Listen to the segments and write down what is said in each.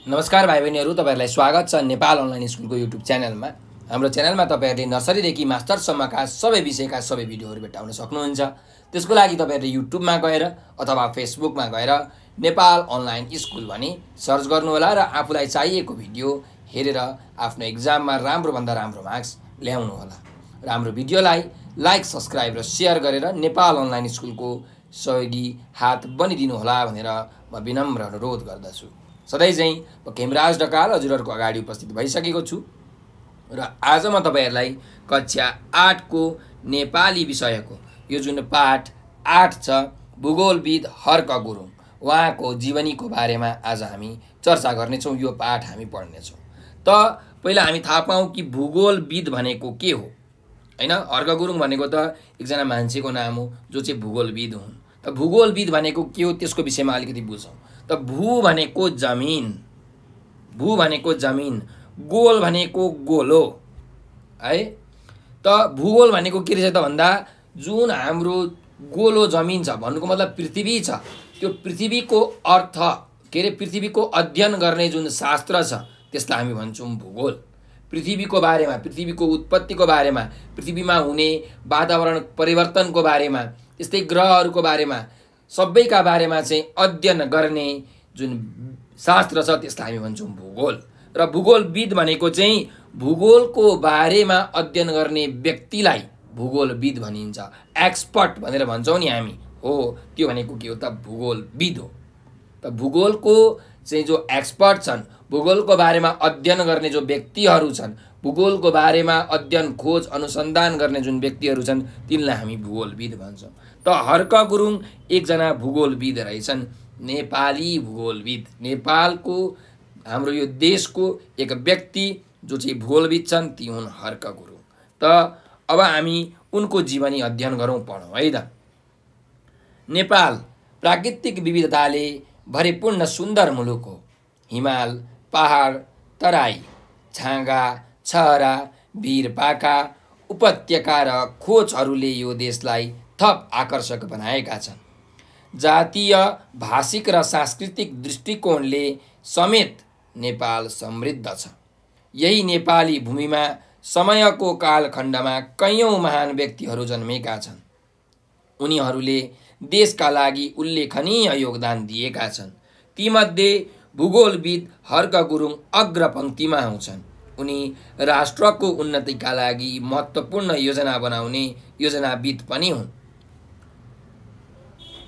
नमस्कार भाइ बहिनीहरू, तपाईहरुलाई स्वागत छ नेपाल अनलाइन स्कुलको युट्युब च्यानलमा। हाम्रो च्यानलमा तपाईहरुले नर्सरीदेखि मास्टरसम्मका सबै विषयका सबै भिडियोहरू भेट्टाउन सक्नुहुन्छ। त्यसको लागि तपाईहरुले युट्युबमा गएर अथवा फेसबुकमा गएर नेपाल अनलाइन स्कुल भनी सर्च गर्नुहोला र आफूलाई चाहिएको भिडियो हेरेर आफ्नो एक्जाममा राम्रो भन्दा राम्रो मार्क्स ल्याउनु होला। र हाम्रो भिडियोलाई लाइक, सब्स्क्राइब र शेयर गरेर नेपाल अनलाइन स्कुलको सहयोगी हात बनिदिनु होला भनेर म विनम्र अनुरोध गर्दछु। सधैँ चाहिँ म खेमराज ढकाल हजुरहरूको अगाडि उपस्थित भइसकेको छु र आज म तपाईहरुलाई कक्षा 8 को नेपाली विषयको यो जुन पाठ 8 छ भूगोलविद हर्क गुरुङ उहाँको जीवनीको बारेमा आज हामी चर्चा गर्नेछौँ। यो पाठ हामी पढ्नेछौँ। त पहिला हामी थाहा पाऊँ कि भूगोलविद भनेको के हो, हैन? हर्क गुरुङ भनेको त एकजना मान्छेको नाम हो जो चाहिँ भूगोलविद हुन्। त भूगोलविद भनेको के हो त्यसको विषयमा अलिकति बुझौँ। त भू भनेको जमिन, भू भनेको जमिन, गोल भनेको गोलो है। त भूगोल भनेको के रहेछ त भन्दा जुन हाम्रो गोलो जमिन छ भन्नुको मतलब पृथ्वी छ, त्यो पृथ्वीको अर्थ के रे पृथ्वीको अध्ययन गर्ने जुन शास्त्र छ त्यसलाई हामी भन्छौँ भूगोल। पृथ्वीको बारेमा, पृथ्वीको उत्पत्तिको बारेमा, पृथ्वीमा हुने वातावरण परिवर्तनको बारेमा, त्यस्तै ग्रहहरूको बारेमा, सबैका बारेमा चाहिँ अध्ययन गर्ने जुन शास्त्र छ त्यसलाई हामी भन्छौँ भूगोल। र भूगोलविद भनेको चाहिँ भूगोलको बारेमा अध्ययन गर्ने व्यक्तिलाई भूगोलविद भनिन्छ। एक्सपर्ट भनेर भन्छौँ नि हामी, हो त्यो भनेको के हो त भूगोलविद हो। त भूगोलको चाहिँ जो एक्सपर्ट छन्, भूगोलको बारेमा अध्ययन गर्ने जो व्यक्तिहरू छन्, भूगोलको बारेमा अध्ययन खोज अनुसन्धान गर्ने जुन व्यक्तिहरू छन् तिनलाई हामी भूगोलविद भन्छौँ। त हर्क गुरुङ एकजना भूगोलविद रहेछन्, नेपाली भूगोलविद, नेपालको हाम्रो यो देशको एक व्यक्ति जो चाहिँ भूगोलविद छन् ती हुन् हर्क गुरुङ। त अब हामी उनको जीवनी अध्ययन गरौँ, पढौँ है त। नेपाल प्राकृतिक विविधताले भरिपूर्ण सुन्दर मुलुक हो। हिमाल, पहाड, तराई, छाँगा, छहरा, भिरपाका, उपत्यका र खोजहरूले यो देशलाई थप आकर्षक बनाएका छन्। जातीय, भाषिक र सांस्कृतिक दृष्टिकोणले समेत नेपाल समृद्ध छ। यही नेपाली भूमिमा समयको कालखण्डमा कैयौँ महान व्यक्तिहरू जन्मेका छन्। उनीहरूले देशका लागि उल्लेखनीय योगदान दिएका छन्। तीमध्ये भूगोलविद हर्क गुरुङ अग्रपङ्क्तिमा आउँछन्। उनी राष्ट्रको उन्नतिका लागि महत्त्वपूर्ण योजना बनाउने योजनाविद पनि हुन्।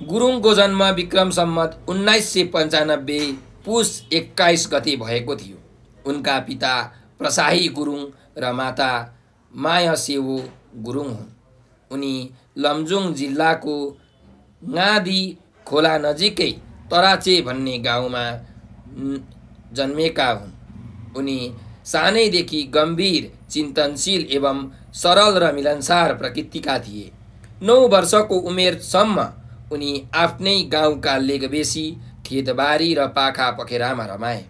गुरुङको जन्म विक्रम सम्वत 1995 पुस 21 गते भएको थियो। उनका पिता प्रसाही गुरुङ र माता मायासेवो गुरुङ हुन्। उनी लमजुङ जिल्लाको गादी खोला नजिकै तराचे भन्ने गाउँमा जन्मेका हुन्। उनी सानैदेखि गम्भीर, चिन्तनशील एवं सरल र मिलनसार प्रकृतिका थिए। 9 वर्षको उमेरसम्म उनी आफ्नै गाउँका लेगबेसी, खेतबारी र पाखा पखेरामा रमाए।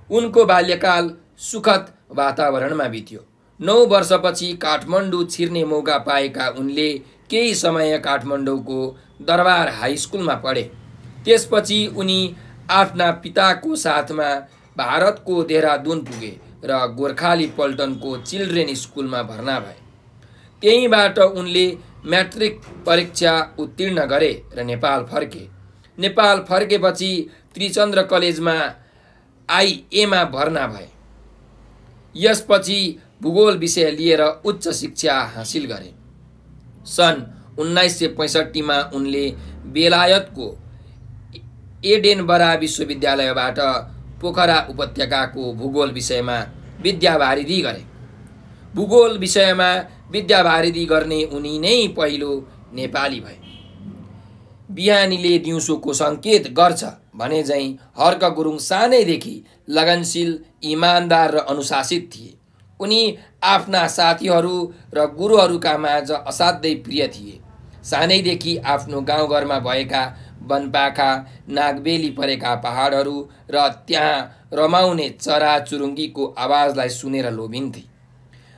उनको बाल्यकाल सुखद वातावरणमा बित्यो। 9 वर्षपछि काठमाडौँ छिर्ने मौका पाएका उनले केही समय काठमाडौँको दरबार हाई स्कुलमा पढे। त्यसपछि उनी आफ्ना पिताको साथमा भारतको देहरादून पुगे र गोर्खाली पल्टनको चिल्ड्रेन स्कुलमा भर्ना भए। त्यहीँबाट उनले म्याट्रिक परीक्षा उत्तीर्ण गरे र नेपाल फर्के। नेपाल फर्केपछि त्रिचन्द्र कलेजमा आइएमा भर्ना भए। यसपछि भूगोल विषय लिएर उच्च शिक्षा हासिल गरे। सन् 1965 मा उनले बेलायतको एडेनबरा विश्वविद्यालयबाट पोखरा उपत्यकाको भूगोल विषयमा विद्यावारिधि गरे। भूगोल विषयमा विद्यावारिधि गर्ने उनी नै पहिलो नेपाली भए। बिहानीले दिउँसोको सङ्केत गर्छ भने झैँ हर्क गुरुङ सानैदेखि लगनशील, इमान्दार र अनुशासित थिए। उनी आफ्ना साथीहरू र गुरुहरूका माझ असाध्यै प्रिय थिए। सानैदेखि आफ्नो गाउँघरमा भएका वनपाखा, नागबेली परेका पहाडहरू र त्यहाँ रमाउने चराचुरुङ्गीको आवाजलाई सुनेर लोभिन्थे।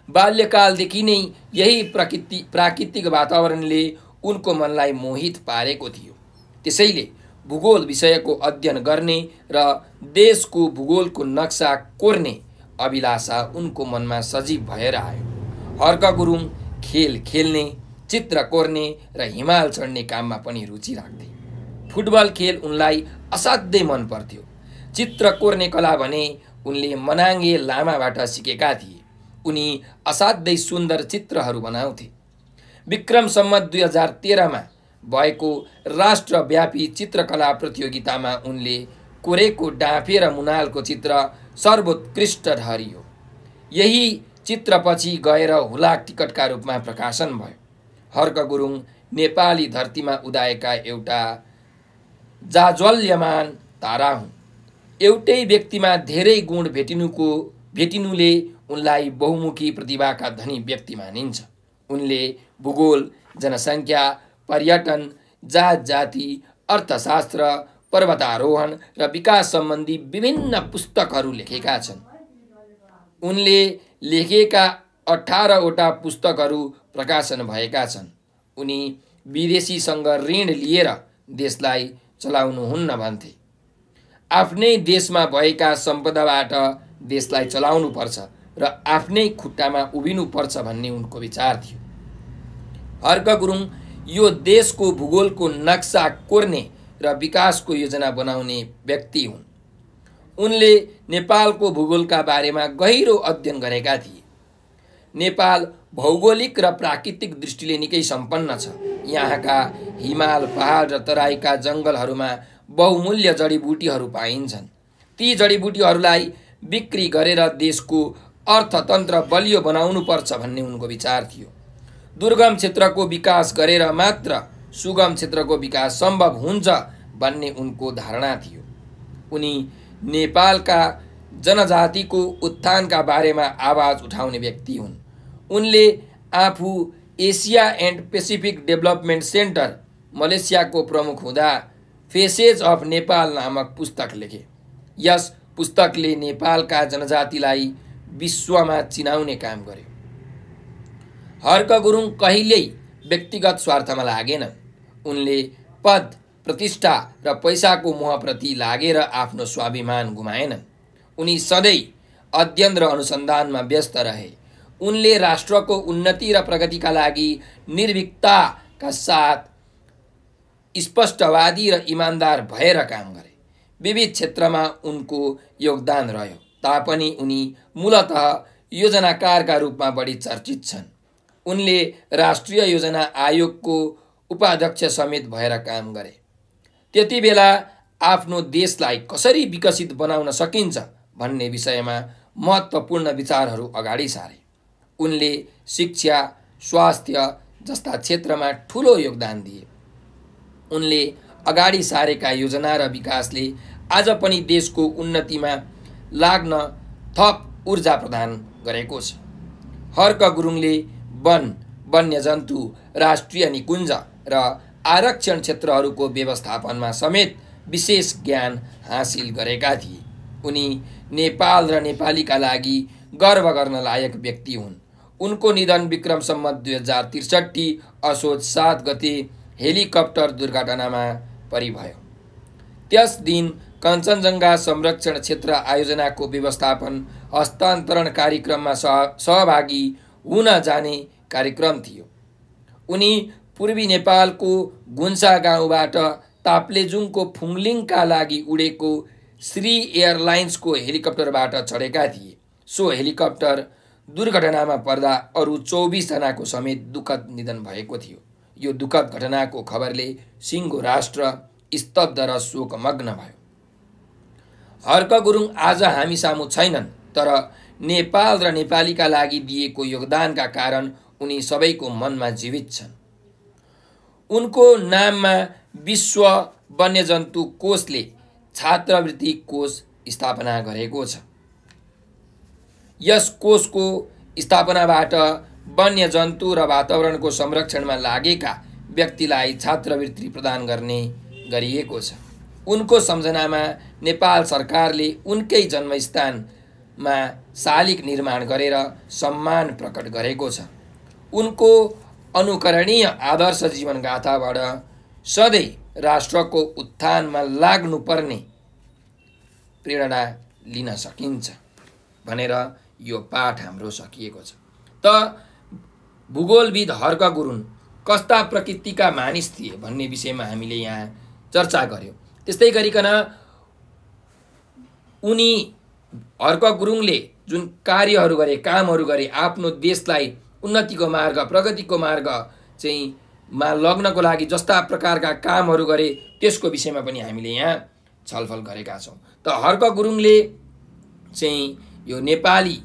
बाल्यकालदेखि नै यही प्राकृतिक वातावरणले उनको मनलाई मोहित पारेको थियो। त्यसैले भूगोल विषयको अध्ययन गर्ने र देशको भूगोलको नक्सा कोर्ने अभिलाषा उनको मनमा सजीव भएर आयो। हर्क गुरुङ खेल खेल्ने, चित्र कोर्ने र हिमाल चढ्ने काममा पनि रुचि राख्थे। फुटबल खेल उनलाई असाध्यै मन पर्थ्यो। चित्र कोर्ने कला भने उनले मनाङ्गे लामाबाट सिकेका थिए। उनी असाध्यै सुन्दर चित्रहरू बनाउँथे। विक्रम सम्वत 2013 मा भएको राष्ट्रव्यापी चित्रकला प्रतियोगितामा उनले कोरेको डाँफे र मुनालको चित्र सर्वोत्कृष्ट ठहरियो। यही चित्रपछि गएर हुलाक टिकटका रूपमा प्रकाशन भयो। हर्क गुरुङ नेपाली धरतीमा उदाएका एउटा जाज्वल्यमान तारा हुन्। एउटै व्यक्तिमा धेरै गुण भेटिनुले उनलाई बहुमुखी प्रतिभाका धनी व्यक्ति मानिन्छ। उनले भूगोल, जनसङ्ख्या, पर्यटन, जात जाति, अर्थशास्त्र, पर्वतारोहण र विकास सम्बन्धी विभिन्न पुस्तकहरू लेखेका छन्। उनले लेखेका 18 वटा पुस्तकहरू प्रकाशन भएका छन्। उनी विदेशीसँग ऋण लिएर देशलाई चलाउनुहुन्न भन्थे। आफ्नै देशमा भएका सम्पदाबाट देशलाई चलाउनुपर्छ र आफ्नै खुट्टामा उभिनुपर्छ भन्ने उनको विचार थियो। हर्क गुरुङ यो देशको भूगोलको नक्सा कोर्ने र विकासको योजना बनाउने व्यक्ति हुन्। उनले नेपालको भूगोलका बारेमा गहिरो अध्ययन गरेका थिए। नेपाल भौगोलिक र प्राकृतिक दृष्टिले निकै सम्पन्न छ। यहाँका हिमाल, पहाड र तराईका जङ्गलहरूमा बहुमूल्य जडीबुटीहरू पाइन्छन्। ती जडीबुटीहरूलाई बिक्री गरेर देशको अर्थतन्त्र बलियो बनाउनुपर्छ भन्ने उनको विचार थियो। दुर्गम क्षेत्रको विकास गरेर मात्र सुगम क्षेत्रको विकास सम्भव हुन्छ भन्ने उनको धारणा थियो। उनी नेपालका जनजातिको उत्थानका बारेमा आवाज उठाउने व्यक्ति हुन्। उनले आफू Asia and Pacific development centre मलेसियाको प्रमुख हुँदा फेसेज अफ नेपाल नामक पुस्तक लेखे। यस पुस्तकले नेपालका जनजातिलाई विश्वमा चिनाउने काम गर्यो। हर्क गुरुङ कहिल्यै व्यक्तिगत स्वार्थमा लागेनन्। उनले पद, प्रतिष्ठा र पैसाको मोहप्रति लागेर आफ्नो स्वाभिमान गुमाएनन्। उनी सधैँ अध्ययन र अनुसन्धानमा व्यस्त रहे। उनले राष्ट्रको उन्नति र प्रगतिका लागि निर्भीकताका साथ स्पष्टवादी र इमान्दार भएर काम गरे। विविध क्षेत्रमा उनको योगदान रह्यो तापनि उनी मूलतः योजनाकारका रूपमा बढी चर्चित छन्। उनले राष्ट्रिय योजना आयोगको उपाध्यक्ष समेत भएर काम गरे। त्यति बेला आफ्नो देशलाई कसरी विकसित बनाउन सकिन्छ भन्ने विषयमा महत्त्वपूर्ण विचारहरू अगाडि सारे। उनले शिक्षा, स्वास्थ्य जस्ता क्षेत्रमा ठुलो योगदान दिए। उनले अगाडि सारेका योजना र विकासले आज पनि देशको उन्नतिमा लाग्न थप ऊर्जा प्रदान गरेको छ। हर्क गुरुङले वन, वन्यजन्तु, राष्ट्रिय निकुञ्ज र आरक्षण क्षेत्रहरूको व्यवस्थापनमा समेत विशेष ज्ञान हासिल गरेका थिए। उनी नेपाल र नेपालीका लागि गर्व गर्न लायक व्यक्ति हुन्। उनको निधन विक्रम सम्वत 2063 असोज 7 गते हेलिकप्टर दुर्घटनामा परिभयो। त्यस दिन कञ्चनजङ्घा संरक्षण क्षेत्र आयोजनाको व्यवस्थापन हस्तान्तरण कार्यक्रममा सहभागी हुन जाने कार्यक्रम थियो। उनी पूर्वी नेपालको गुन्सा गाउँबाट ताप्लेजुङको फुङलिङका लागि उडेको श्री एयरलाइन्सको हेलिकप्टरबाट चढेका थिए। सो हेलिकप्टर दुर्घटनामा पर्दा अरू 24 जनाको समेत दुःखद निधन भएको थियो। यो दुःखद घटनाको खबरले सिङ्गो राष्ट्र स्तब्ध र शोकमग्न भयो। हर्क गुरुङ आज हामी सामु छैनन्, तर नेपाल र नेपालीका लागि दिएको योगदानका कारण उनी सबैको मनमा जीवित छन्। उनको नाममा विश्व वन्यजन्तु कोषले छात्रवृत्ति कोष स्थापना गरेको छ। यस कोषको स्थापनाबाट वन्यजन्तु र वातावरणको संरक्षणमा लागेका व्यक्तिलाई छात्रवृत्ति प्रदान गर्ने गरिएको छ। उनको सम्झनामा नेपाल सरकारले उनकै जन्मस्थानमा शालिग निर्माण गरेर सम्मान प्रकट गरेको छ। उनको अनुकरणीय आदर्श जीवनगाथाबाट सधैँ राष्ट्रको उत्थानमा लाग्नुपर्ने प्रेरणा लिन सकिन्छ भनेर यो पाठ हाम्रो सकिएको छ। त भूगोलविद हर्क गुरुङ कस्ता प्रकृतिका मानिस थिए भन्ने विषयमा हामीले यहाँ चर्चा गर्यौं। त्यस्तै गरिकन उनी हर्क गुरुङले जुन कार्यहरू गरे, कामहरू गरे, आफ्नो देशलाई उन्नतिको मार्ग, प्रगतिको मार्ग चाहिँ मा लग्नको लागि जस्ता प्रकारका कामहरू गरे त्यसको विषयमा पनि हामीले यहाँ छलफल गरेका छौं। त हर्क गुरुङले चाहिँ यो नेपाली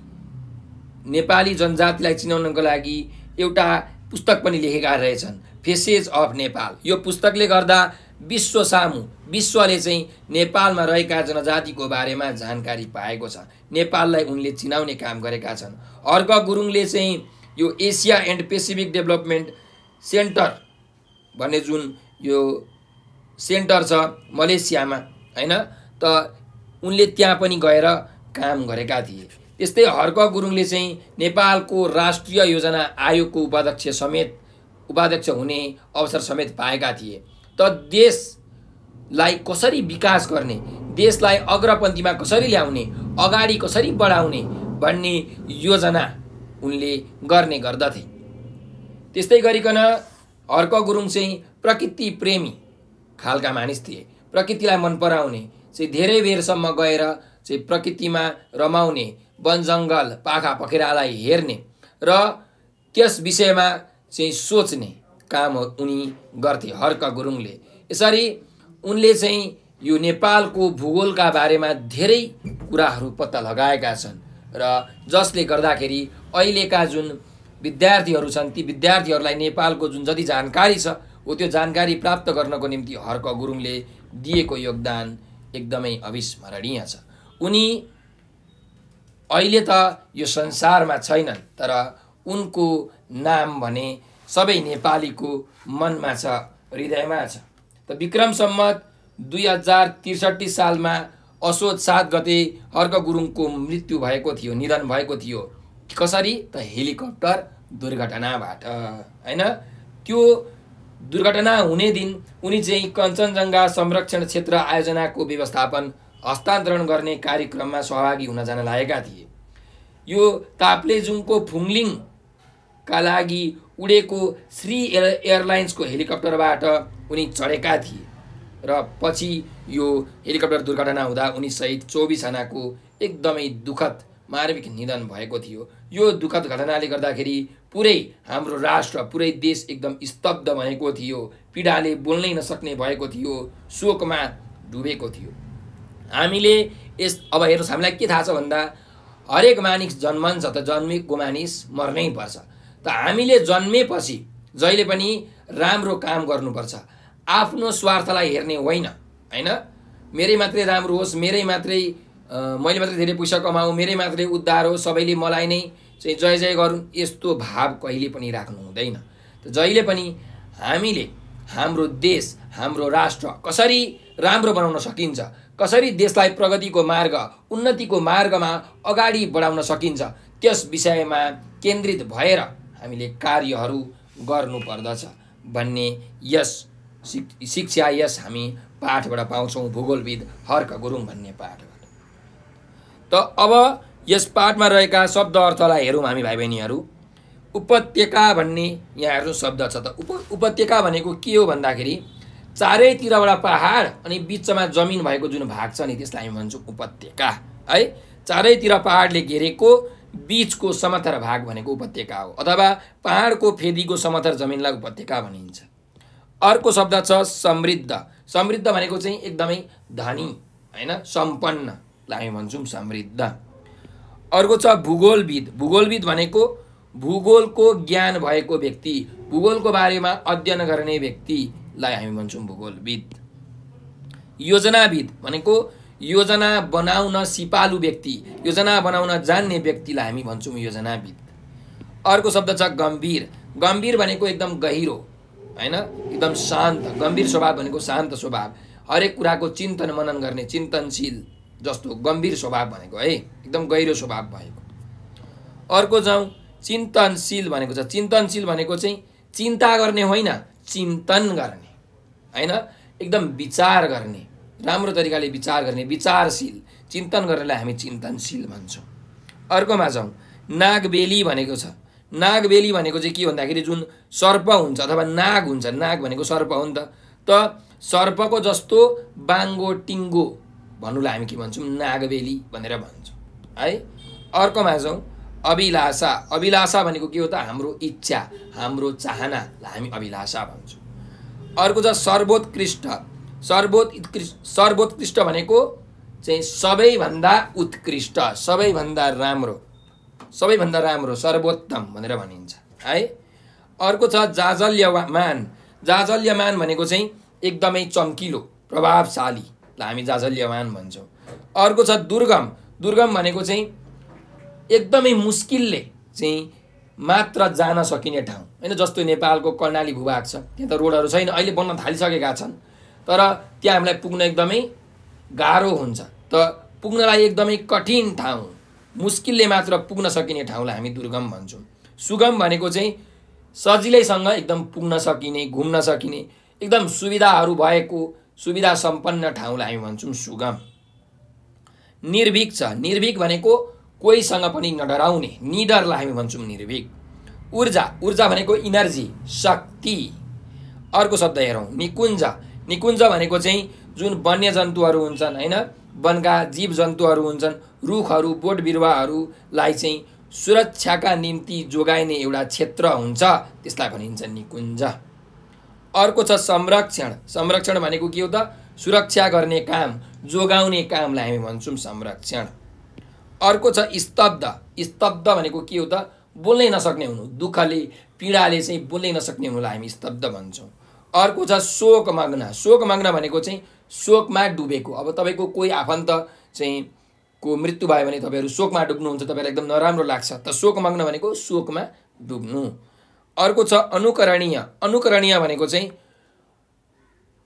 जनजातिलाई चिनाउनको लागि एउटा पुस्तक पनि लेखेका रहेछन्, फेसेस अफ नेपाल। यो पुस्तकले गर्दा विश्वले चाहिँ नेपालमा रहेका जनजातिको बारेमा जानकारी पाएको छ। नेपाललाई उनले चिनाउने काम गरेका छन्। हर्क गुरुङले चाहिँ यो Asia and Pacific development centre भन्ने जुन यो सेन्टर छ मलेसियामा, हैन, त उनले त्यहाँ पनि गएर काम गरेका थिए। त्यस्तै हर्क गुरुङले चाहिँ नेपालको राष्ट्रिय योजना आयोगको उपाध्यक्ष हुने अवसर समेत पाएका थिए। त देशलाई कसरी विकास गर्ने, देशलाई अग्रपन्थीमा कसरी ल्याउने, अगाडि कसरी बढाउने भन्ने योजना उनले गर्ने गर्दथे। त्यस्तै गरिकन हर्क गुरुङ चाहिँ प्रकृति प्रेमी खालका मानिस थिए। प्रकृतिलाई मन पराउने, चाहिँ धेरै बेरसम्म गएर चाहिँ प्रकृतिमा रमाउने, वन जङ्गल पाखा पखेरालाई हेर्ने र त्यस विषयमा चाहिँ सोच्ने काम उनी गर्थे हर्क गुरुङले। यसरी उनले चाहिँ यो नेपालको भूगोलका बारेमा धेरै कुराहरू पत्ता लगाएका छन् र जसले गर्दाखेरि अहिलेका जुन विद्यार्थीहरू छन् ती विद्यार्थीहरूलाई नेपालको जुन जति जानकारी छ हो त्यो जानकारी प्राप्त गर्नको निम्ति हर्क गुरुङले दिएको योगदान एकदमै अविस्मरणीय छ। उनी अहिले त यो संसारमा छैनन्, तर उनको नाम भने सबै नेपालीको मनमा छ, हृदयमा छ। त विक्रम सम्वत 2063 सालमा असोज 7 गते हर्क गुरुङको मृत्यु भएको थियो, निधन भएको थियो। कसरी? त हेलिकप्टर दुर्घटनाबाट, हैन। त्यो दुर्घटना हुने दिन उनी चाहिँ कञ्चनजङ्घा संरक्षण क्षेत्र आयोजनाको व्यवस्थापन हस्तान्तरण गर्ने कार्यक्रममा सहभागी हुन जान लागेका थिए। यो ताप्लेजुङको फुङलिङका लागि उडेको श्री एयरलाइन्सको हेलिकप्टरबाट उनी चढेका थिए र पछि यो हेलिकप्टर दुर्घटना हुँदा उनी सहित 24 जनाको एकदमै दुःखद मार्मिक निधन भएको थियो। यो दुःखद घटनाले गर्दाखेरि पुरै हाम्रो राष्ट्र, पुरै देश एकदम स्तब्ध भएको थियो, पीडाले बोल्नै नसक्ने भएको थियो, शोकमा डुबेको थियो। हामीले अब हेर्नुहोस्, हामीलाई के थाहा छ भन्दा हरेक मानिस जन्मन्छ त जन्मेको मानिस मर्नै पर्छ। त हामीले जन्मेपछि जहिले पनि राम्रो काम गर्नुपर्छ, आफ्नो स्वार्थलाई हेर्ने होइन, हैन। मेरै मात्रै राम्रो होस्, मैले मात्रै धेरै पैसा कमाऊ, मेरै मात्रै उद्धार हो, सबैले मलाई नै चाहिँ जय जय गरून्, यस्तो भाव कहिले पनि राख्नु हुँदैन। त जहिले पनि हामीले हाम्रो देश, हाम्रो राष्ट्र कसरी राम्रो बनाउन सकिन्छ, कसरी देशलाई प्रगतिको मार्ग, उन्नतिको मार्गमा अगाडि बढाउन सकिन्छ, त्यस विषयमा केन्द्रित भएर हामीले कार्यहरू गर्नुपर्दछ भन्ने यस शिक्षा हामी पाठबाट पाउँछौँ, भूगोलविद हर्क गुरुङ भन्ने पाठबाट। त अब यस पाठमा रहेका शब्द अर्थलाई हेरौँ हामी भाइ बहिनीहरू। उपत्यका भन्ने यहाँ हेर्नु शब्द छ। त उपत्यका भनेको के हो भन्दाखेरि चारैतिरबाट पहाड अनि बिचमा जमिन भएको जुन भाग छ नि त्यसलाई हामी भन्छौँ उपत्यका, है। चारैतिर पहाडले घेरेको बीचको समथर भाग भनेको उपत्यका हो, अथवा पहाडको फेदीको समथर जमिनलाई उपत्यका भनिन्छ। अर्को शब्द छ समृद्ध। समृद्ध भनेको चाहिँ एकदमै धनी, हैन, सम्पन्नलाई हामी भन्छौँ समृद्ध। अर्को छ भूगोलविद। भूगोलविद भनेको भूगोलको ज्ञान भएको व्यक्ति, भूगोलको बारेमा अध्ययन गर्ने व्यक्तिलाई हामी भन्छौँ भूगोलविद। योजनाविद भनेको योजना बनाउन सिपालु व्यक्ति, योजना बनाउन जान्ने व्यक्तिलाई हामी भन्छौँ योजनाविद। अर्को शब्द छ गम्भीर। गम्भीर भनेको एकदम गहिरो, हैन, एकदम शान्त। गम्भीर स्वभाव भनेको शान्त स्वभाव, हरेक कुराको चिन्तन मनन गर्ने, चिन्तनशील जस्तो गम्भीर स्वभाव भनेको, है, एकदम गहिरो स्वभाव भएको। अर्को जाउँ चिन्तनशील भनेको छ। चिन्तनशील भनेको चाहिँ चिन्ता गर्ने होइन, चिन्तन गर्ने, हैन। एकदम विचार गर्ने, राम्रो तरिकाले विचार गर्ने, विचारशील, चिन्तन गर्नेलाई हामी चिन्तनशील भन्छौँ। अर्कोमा जाउँ, नागबेली भनेको छ। नागबेली भनेको चाहिँ के भन्दाखेरि जुन सर्प हुन्छ अथवा नाग हुन्छ, नाग भनेको सर्प हो नि त सर्पको जस्तो बाङ्गो टिङ्गो भन्नुलाई हामी के भन्छौँ, नागबेली भनेर भन्छौँ है। अर्कोमा जाउँ, अभिलाषा। अभिलाषा भनेको के हो त, हाम्रो इच्छा, हाम्रो चाहनालाई हामी अभिलाषा भन्छौँ। अर्को छ सर्वोत्कृष्ट। सर्वोत्कृष्ट भनेको चाहिँ सबैभन्दा उत्कृष्ट, सबैभन्दा राम्रो सर्वोत्तम भनेर भनिन्छ है। अर्को छ जाजल्यमान। जाजल्यमान भनेको चाहिँ एकदमै चम्किलो, प्रभावशालीलाई हामी जाजल्यमान भन्छौँ। अर्को छ दुर्गम। दुर्गम भनेको चाहिँ एकदमै मुस्किलले चाहिँ मात्र जान सकिने ठाउँ हैन। जस्तो नेपालको कर्णाली भूभाग छ, त्यहाँ त रोडहरू छैन, अहिले बन्न थालिसकेका छन्, तर त्यहाँ हामीलाई पुग्न एकदमै गाह्रो हुन्छ। त पुग्नलाई एकदमै कठिन ठाउँ, मुस्किलले मात्र पुग्न सकिने ठाउँलाई हामी दुर्गम भन्छौँ। सुगम भनेको चाहिँ सजिलैसँग एकदम पुग्न सकिने, घुम्न सकिने, एकदम सुविधाहरू भएको, सुविधा सम्पन्न ठाउँलाई हामी भन्छौँ सुगम। निर्भीक छ। निर्भीक भनेको कोहीसँग पनि नडराउने, निडरलाई हामी भन्छौँ निर्भीक। ऊर्जा। ऊर्जा भनेको इनर्जी, शक्ति। अर्को शब्द हेरौँ, निकुञ्ज। निकुञ्ज भनेको चाहिँ जुन वन्यजन्तुहरू हुन्छन् हैन, वनका जीव जन्तुहरू हुन्छन्, रुखहरू, बोट बिरुवाहरूलाई चाहिँ सुरक्षाका निम्ति जोगाइने एउटा क्षेत्र हुन्छ, त्यसलाई भनिन्छ निकुञ्ज। अर्को छ संरक्षण। संरक्षण भनेको के हो त, सुरक्षा गर्ने काम, जोगाउने कामलाई हामी भन्छौँ संरक्षण। अर्को छ स्तब्ध। स्तब्ध भनेको के हो त, बोल्नै नसक्ने हुनु, दुःखले पीडाले चाहिँ बोल्नै नसक्ने हुनुलाई हामी स्तब्ध भन्छौँ। अर्को छ शोकमग्न। शोकमग्न भनेको चाहिँ शोकमा डुबेको। अब तपाईँको कोही आफन्त चाहिँ को मृत्यु भयो भने तपाईँहरू शोकमा डुब्नुहुन्छ, तपाईँलाई एकदम नराम्रो लाग्छ, त शोकमग्न भनेको शोकमा डुब्नु। अर्को छ अनुकरणीय। अनुकरणीय भनेको चाहिँ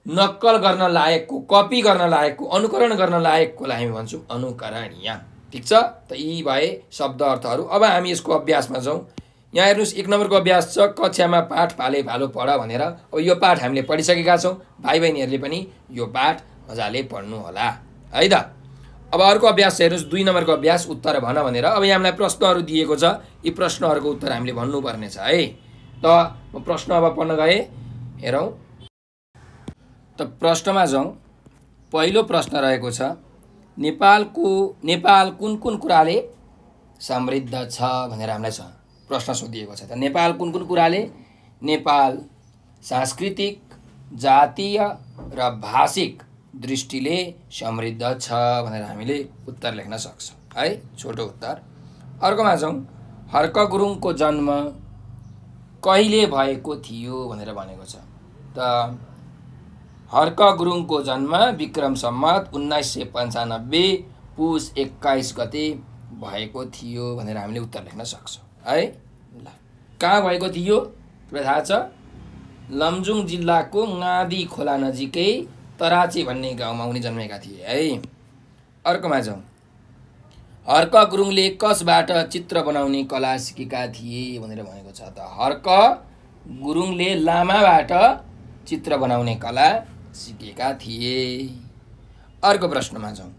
नक्कल गर्न लायकको, कपी गर्न लायकको, अनुकरण गर्न लायककोलाई हामी भन्छौँ अनुकरणीय। ठिक छ, त यी भए शब्द अर्थहरू। अब हामी यसको अभ्यासमा जाउँ। यहाँ हेर्नुहोस्, 1 नम्बरको अभ्यास छ कक्षामा पाठ फाले भालो पढ भनेर। अब यो पाठ हामीले पढिसकेका छौँ, भाइ बहिनीहरूले पनि यो पाठ मजाले पढ्नु होला है त। अब अर्को अभ्यास हेर्नुहोस्, 2 नम्बरको अभ्यास उत्तर भन भनेर। अब यहाँ हामीलाई प्रश्नहरू दिएको छ, यी प्रश्नहरूको उत्तर हामीले भन्नुपर्ने छ है। त म प्रश्न अब पढ्न गएँ, हेरौँ त प्रश्नमा जाउँ। पहिलो प्रश्न रहेको छ, नेपाल कुन कुन कुराले समृद्ध छ भनेर हामीलाई प्रश्न सोधिएको छ। त नेपाल कुन कुन कुराले, नेपाल सांस्कृतिक, जातीय र भाषिक दृष्टिले समृद्ध छ भनेर हामीले उत्तर लेख्न सक्छौँ है, छोटो उत्तर। अर्कोमा जाउँ, हर्क गुरुङको जन्म कहिले भएको थियो भनेर भनेको छ। त हर्क गुरुङको जन्म विक्रम सम्वत 1995 पुस 21 गते भएको थियो भनेर हामीले उत्तर लेख्न सक्छौँ है। ल, कहाँ भएको थियो तपाईलाई थाहा छ, लमजुङ जिल्लाको गादी खोला नजिकै तराची भन्ने गाउँमा उनी जन्मेका थिए है। अर्कोमा जाउँ, हर्क गुरुङले कसबाट चित्र बनाउने कला सिकेका थिए भनेर भनेको छ। त हर्क गुरुङले लामाबाट चित्र बनाउने कला सिकेका थिए। अर्को प्रश्नमा जाउँ,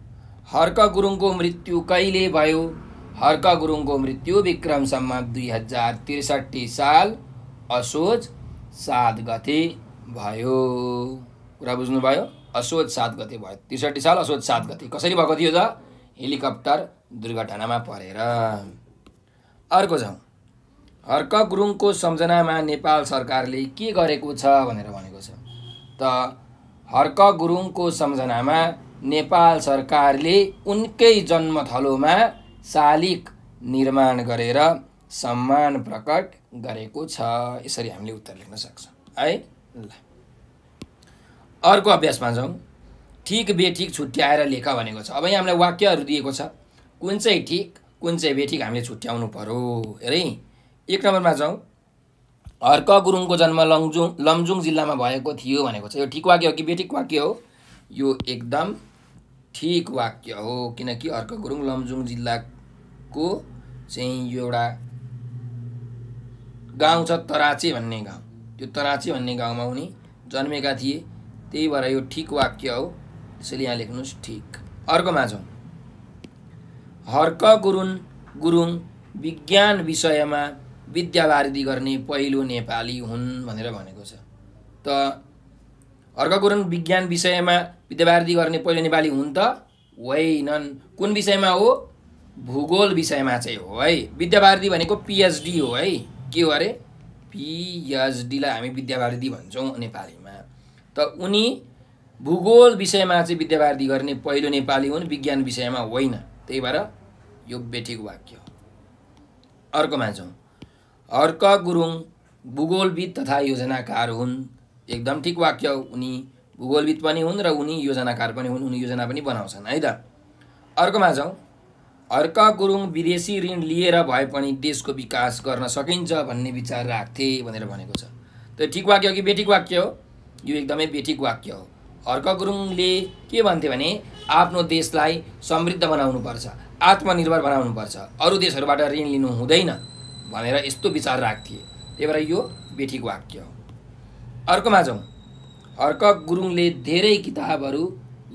हर्क गुरुङको मृत्यु कहिले भयो। हर्क गुरुङको मृत्यु विक्रम सम्वत 2063 साल असोज 7 गते भयो। कुरा बुझ्नुभयो, असोज 7 गते भयो। 63 साल असोज 7 गते कसरी भएको थियो त, हेलिकप्टर दुर्घटनामा परेर। अर्को जाउँ, हर्क गुरुङको सम्झनामा नेपाल सरकारले के गरेको छ भनेर भनेको छ। त हर्क गुरुङको सम्झनामा नेपाल सरकारले उनकै जन्मथलोमा शालिग निर्माण गरेर सम्मान प्रकट गरेको छ। यसरी हामीले उत्तर लेख्न सक्छौँ है। ल, अर्को अभ्यासमा जाउँ, ठिक बेठिक छुट्याएर लेख भनेको छ। अब यहाँ हामीलाई वाक्यहरू दिएको छ, कुन चाहिँ ठिक कुन चाहिँ बेठिक हामीले छुट्याउनु पर्यो। हेरे 1 नम्बरमा जाउँ, हर्क गुरुङको जन्म लमजुङ जिल्लामा भएको थियो भनेको छ। यो ठिक वाक्य हो कि बेठिक वाक्य हो? यो एकदम ठिक वाक्य हो, किनकि हर्क गुरुङ लमजुङ जिल्लाको चाहिँ यो एउटा गाउँ छ तराची भन्ने गाउँ, त्यो तराची भन्ने गाउँमा उनी जन्मेका थिए। त्यही भएर यो ठिक वाक्य हो, त्यसैले यहाँ लेख्नुहोस् ठिक। अर्कोमा जाउँ। हर्क गुरुङ विज्ञान विषयमा विद्यावारिधि गर्ने पहिलो नेपाली हुन् भनेर भनेको छ। त हर्क गुरुङ विज्ञान विषयमा विद्यावारिधि गर्ने पहिलो नेपाली हुन् त होइनन्। कुन विषयमा हो? भूगोल विषयमा चाहिँ हो है। विद्यावारिधि भनेको पिएचडी हो है। के हो अरे? पिएचडीलाई हामी विद्यावारिधि भन्छौँ नेपालीमा। त उनी भूगोल विषयमा चाहिँ विद्यावारिधि गर्ने पहिलो नेपाली हुन्, विज्ञान विषयमा होइन। त्यही भएर यो बेठिक वाक्य हो। अर्कोमा जाउँ। हर्क गुरुङ भूगोलविद तथा योजनाकार हुन्। एकदम ठिक वाक्य हो। उनी भूगोलविद पनि हुन् र उनी योजनाकार पनि हुन्। उनी योजना पनि बनाउँछन् है त। अर्कोमा जाउँ। हर्क गुरुङ विदेशी ऋण लिएर भए पनि देशको विकास गर्न सकिन्छ भन्ने विचार राख्थे भनेर भनेको छ। त ठिक वाक्य हो कि बेठिक वाक्य हो? यो एकदमै बेठिक वाक्य हो। हर्क गुरुङले के भन्थे भने आफ्नो देशलाई समृद्ध बनाउनुपर्छ, आत्मनिर्भर बनाउनुपर्छ, अरू देशहरूबाट ऋण लिनु हुँदैन भनेर यस्तो विचार राख्थे। त्यही भएर यो बेठिक वाक्य हो। अर्कोमा जाउँ। हर्क गुरुङले धेरै किताबहरू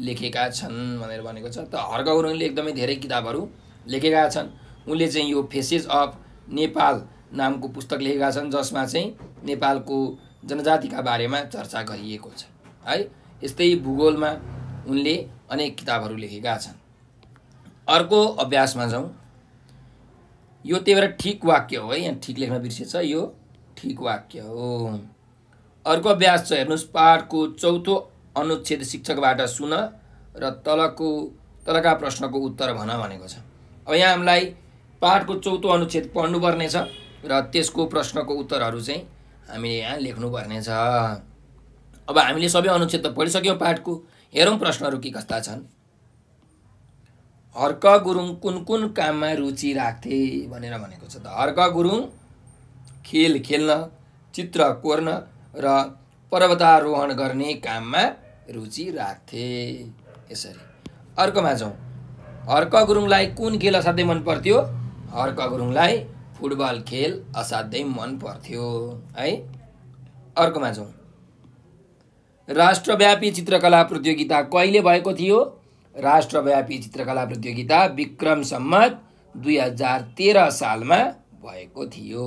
लेखेका छन् भनेर भनेको छ। त हर्क गुरुङले एकदमै धेरै किताबहरू लेखेका छन्। उनले चाहिँ यो फेसेस अफ नेपाल नामको पुस्तक लेखेका छन्, जसमा चाहिँ नेपालको जनजातिका बारेमा चर्चा गरिएको छ है। यस्तै भूगोलमा उनले अनेक किताबहरू लेखेका छन्। अर्को अभ्यासमा जाउँ। यो त्यही भएर ठिक वाक्य हो है। यहाँ ठिक लेख्न बिर्सेछ, यो ठिक वाक्य हो। अर्को अभ्यास छ, हेर्नुहोस्। पाठको चौथो अनुच्छेद शिक्षकबाट सुन र तलका प्रश्नको उत्तर भन भनेको छ। अब यहाँ हामीलाई पाठको चौथो अनुच्छेद पढ्नुपर्ने छ र त्यसको प्रश्नको उत्तरहरू चाहिँ हामीले यहाँ लेख्नुपर्ने छ। अब हामीले सबै अनुच्छेद त पढिसक्यौँ पाठको। हेरौँ प्रश्नहरू के कस्ता छन्। हर्क गुरुङ कुन कुन काममा रुचि राख्थे भनेर भनेको छ। त हर्क गुरुङ खेल खेल्न, चित्र कोर्न र पर्वतारोहण गर्ने काममा रुचि राख्थे। यसरी। अर्कोमा जाउँ। हर्क गुरुङलाई कुन खेल असाध्यै मन पर्थ्यो? हर्क गुरुङलाई फुटबल खेल असाध्यै मन पर्थ्यो है। अर्कोमा जाउँ। राष्ट्रव्यापी चित्रकला प्रतियोगिता कहिले भएको थियो? राष्ट्रव्यापी चित्रकला प्रतियोगिता विक्रम सम्वत 2013 सालमा भएको थियो।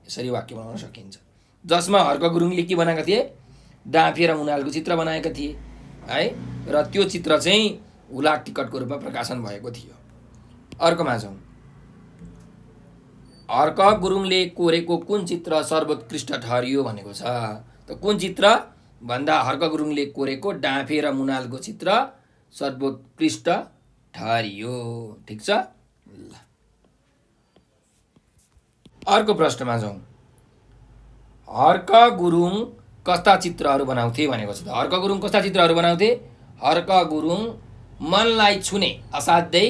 यसरी वाक्य बनाउन सकिन्छ। जसमा हर्क गुरुङले के बनाएका थिए? डाँफे र मुनालको चित्र बनाएका थिए है। र त्यो चित्र चाहिँ हुलाक टिकटको रूपमा प्रकाशन भएको थियो। अर्कोमा जाउँ। हर्क गुरुङले कोरेको कुन चित्र सर्वोत्कृष्ट ठहरियो भनेको छ। त कुन चित्र भन्दा हर्क गुरुङले कोरेको डाँफे र मुनालको चित्र सर्वोत्कृष्ट ठहरियो। ठिक छ। ल अर्को प्रश्नमा जाउँ। हर्क गुरुङ कस्ता चित्रहरू बनाउँथे भनेको छ। त हर्क गुरुङ कस्ता चित्रहरू बनाउँथे? हर्क गुरुङ मनलाई छुने असाध्यै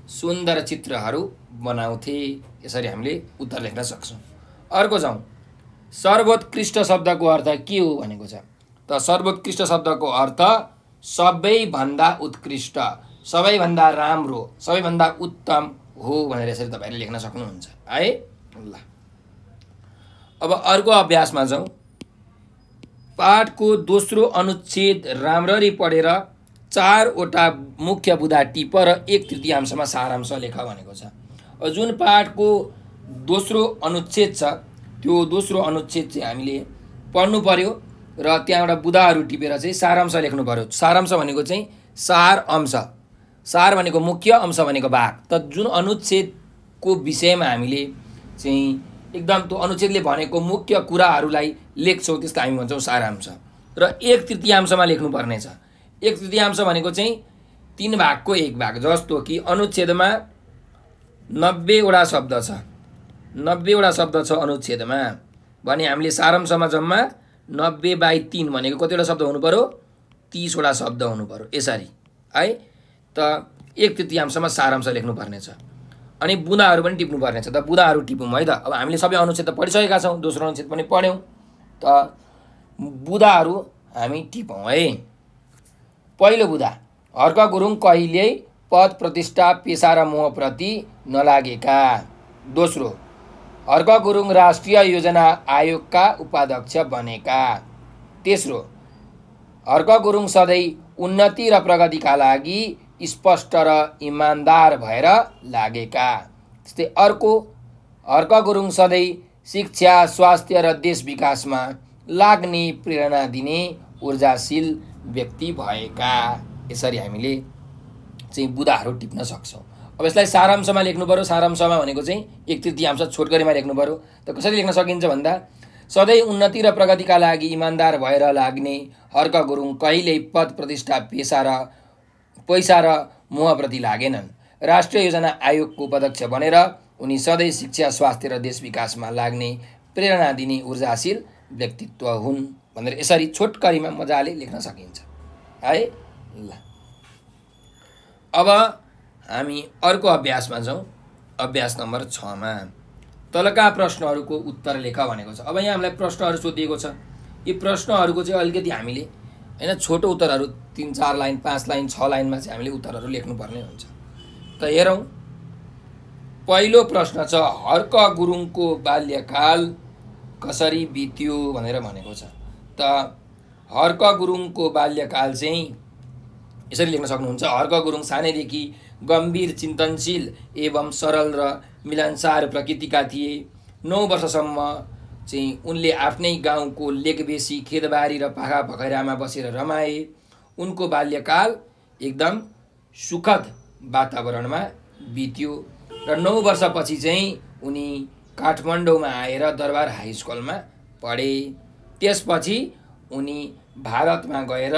सुन्दर चित्रहरू बनाउँथे। यसरी हामीले उत्तर लेख्न सक्छौँ। अर्को जाउँ। सर्वोत्कृष्ट शब्दको अर्थ के हो भनेको छ। त सर्वोत्कृष्ट शब्दको अर्थ सबैभन्दा उत्कृष्ट, सबैभन्दा राम्रो, सबैभन्दा उत्तम हो भनेर यसरी तपाईँले लेख्न सक्नुहुन्छ है। ल अब अर्को अभ्यासमा जाउँ। पाठको दोस्रो अनुच्छेद राम्ररी पढेर 4वटा मुख्य बुँदा टिप र 1/3 सारांश लेख भनेको छ। जुन पाठको दोस्रो अनुच्छेद छ त्यो दोस्रो अनुच्छेद चाहिँ हामीले पढ्नु पर्यो र त्यहाँबाट बुँदाहरू टिपेर चाहिँ सारांश लेख्नु पर्यो। सारांश भनेको चाहिँ सार अंश, सार भनेको मुख्य, अंश भनेको भाग। त जुन अनुच्छेदको विषयमा हामीले चाहिँ एकदम त्यो अनुच्छेदले भनेको मुख्य कुराहरूलाई लेख्छौँ त्यसलाई हामी भन्छौँ सारांश। र 1/3 लेख्नुपर्ने छ। 1/3 भनेको चाहिँ 3 भागको 1 भाग। जस्तो कि अनुच्छेदमा 90वटा शब्द छ, 90वटा शब्द छ अनुच्छेदमा भने हामीले सारांशमा जम्मा 90/3 भनेको कतिवटा शब्द हुनु पर्यो? 30वटा शब्द हुनु पर्यो। यसरी है। त 1/3 सारांश लेख्नुपर्ने छ। अनि बुँदाहरू पनि टिप्नुपर्ने छ। त बुँदाहरू टिपौँ है त। अब हामीले सबै अनुच्छेद त पढिसकेका छौँ, दोस्रो अनुच्छेद पनि पढ्यौँ। त बुँदाहरू हामी टिपौँ है। पहिलो बुँदा। हर्क गुरुङ कहिल्यै पद प्रतिष्ठा पेशा र मोहप्रति नलागेका। दोस्रो, हर्क गुरुङ राष्ट्रिय योजना आयोगका उपाध्यक्ष बनेका। तेस्रो, हर्क गुरुङ सधैँ उन्नति र प्रगतिका लागि स्पष्ट र इमान्दार भएर लागेका। त्यस्तै अर्को, हर्क गुरुङ सधैँ शिक्षा, स्वास्थ्य र देश विकासमा लाग्ने प्रेरणा दिने ऊर्जाशील व्यक्ति भएका। यसरी हामीले चाहिँ बुदाहरू टिप्न सक्छौँ। अब यसलाई सारांशमा लेख्नु पर्यो। सारांशमा भनेको चाहिँ 1/3 छोटकरीमा लेख्नु पर्यो। त कसरी लेख्न सकिन्छ भन्दा, सधैँ उन्नति र प्रगतिका लागि इमान्दार भएर लाग्ने हर्क गुरुङ कहिल्यै पद प्रतिष्ठा, पैसा र मोहप्रति लागेनन्। राष्ट्रिय योजना आयोगको उपाध्यक्ष बनेर उनी सधैँ शिक्षा, स्वास्थ्य र देश विकासमा लाग्ने प्रेरणा दिने ऊर्जाशील व्यक्तित्व हुन् भनेर यसरी छोटकरीमा मजाले लेख्न सकिन्छ है। ल अब हामी अर्को अभ्यासमा जाउँ। अभ्यास नम्बर 6 मा तलका प्रश्नहरूको उत्तर लेख भनेको छ। अब यहाँ हामीलाई प्रश्नहरू सोधिएको छ। यी प्रश्नहरूको चाहिँ अलिकति हामीले हैन छोटो उत्तरहरू 3-4 लाइन, 5 लाइन, 6 लाइनमा चाहिँ हामीले उत्तरहरू लेख्नुपर्ने हुन्छ। त हेरौँ, पहिलो प्रश्न छ, हर्क गुरुङको बाल्यकाल कसरी बित्यो भनेर भनेको छ। त हर्क गुरुङको बाल्यकाल चाहिँ यसरी लेख्न सक्नुहुन्छ। हर्क गुरुङ सानैदेखि गम्भीर, चिन्तनशील एवं सरल र मिलनसार प्रकृतिका थिए। 9 वर्षसम्म चाहिँ उनले आफ्नै गाउँको लेकबेसी, खेतबारी र पाखा पखैरामा बसेर रमाए। उनको बाल्यकाल एकदम सुखद वातावरणमा बित्यो र 9 वर्षपछि चाहिँ उनी काठमाडौँमा आएर दरबार हाई स्कुलमा पढे। त्यसपछि उनी भारतमा गएर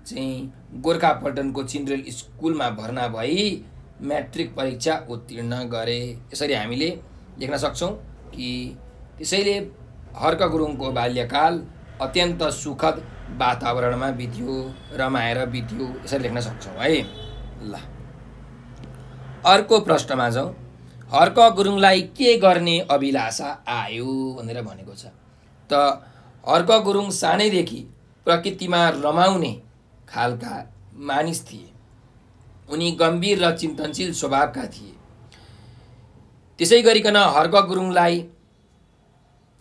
चाहिँ गोर्खापल्टनको चिल्ड्रेन स्कुलमा भर्ना भई म्याट्रिक परीक्षा उत्तीर्ण गरे। यसरी हामीले लेख्न सक्छौँ कि त्यसैले हर्क गुरुङको बाल्यकाल अत्यन्त सुखद वातावरणमा बित्यो, रमाएर बित्यो, यसरी लेख्न सक्छौँ है। ल अर्को प्रश्नमा जाउँ। हर्क गुरुङलाई के गर्ने अभिलाषा आयो भनेर भनेको छ। त हर्क गुरुङ सानैदेखि प्रकृतिमा रमाउने खालका मानिस थिए। उनी गम्भीर र चिन्तनशील स्वभावका थिए। त्यसै गरिकन हर्क गुरुङलाई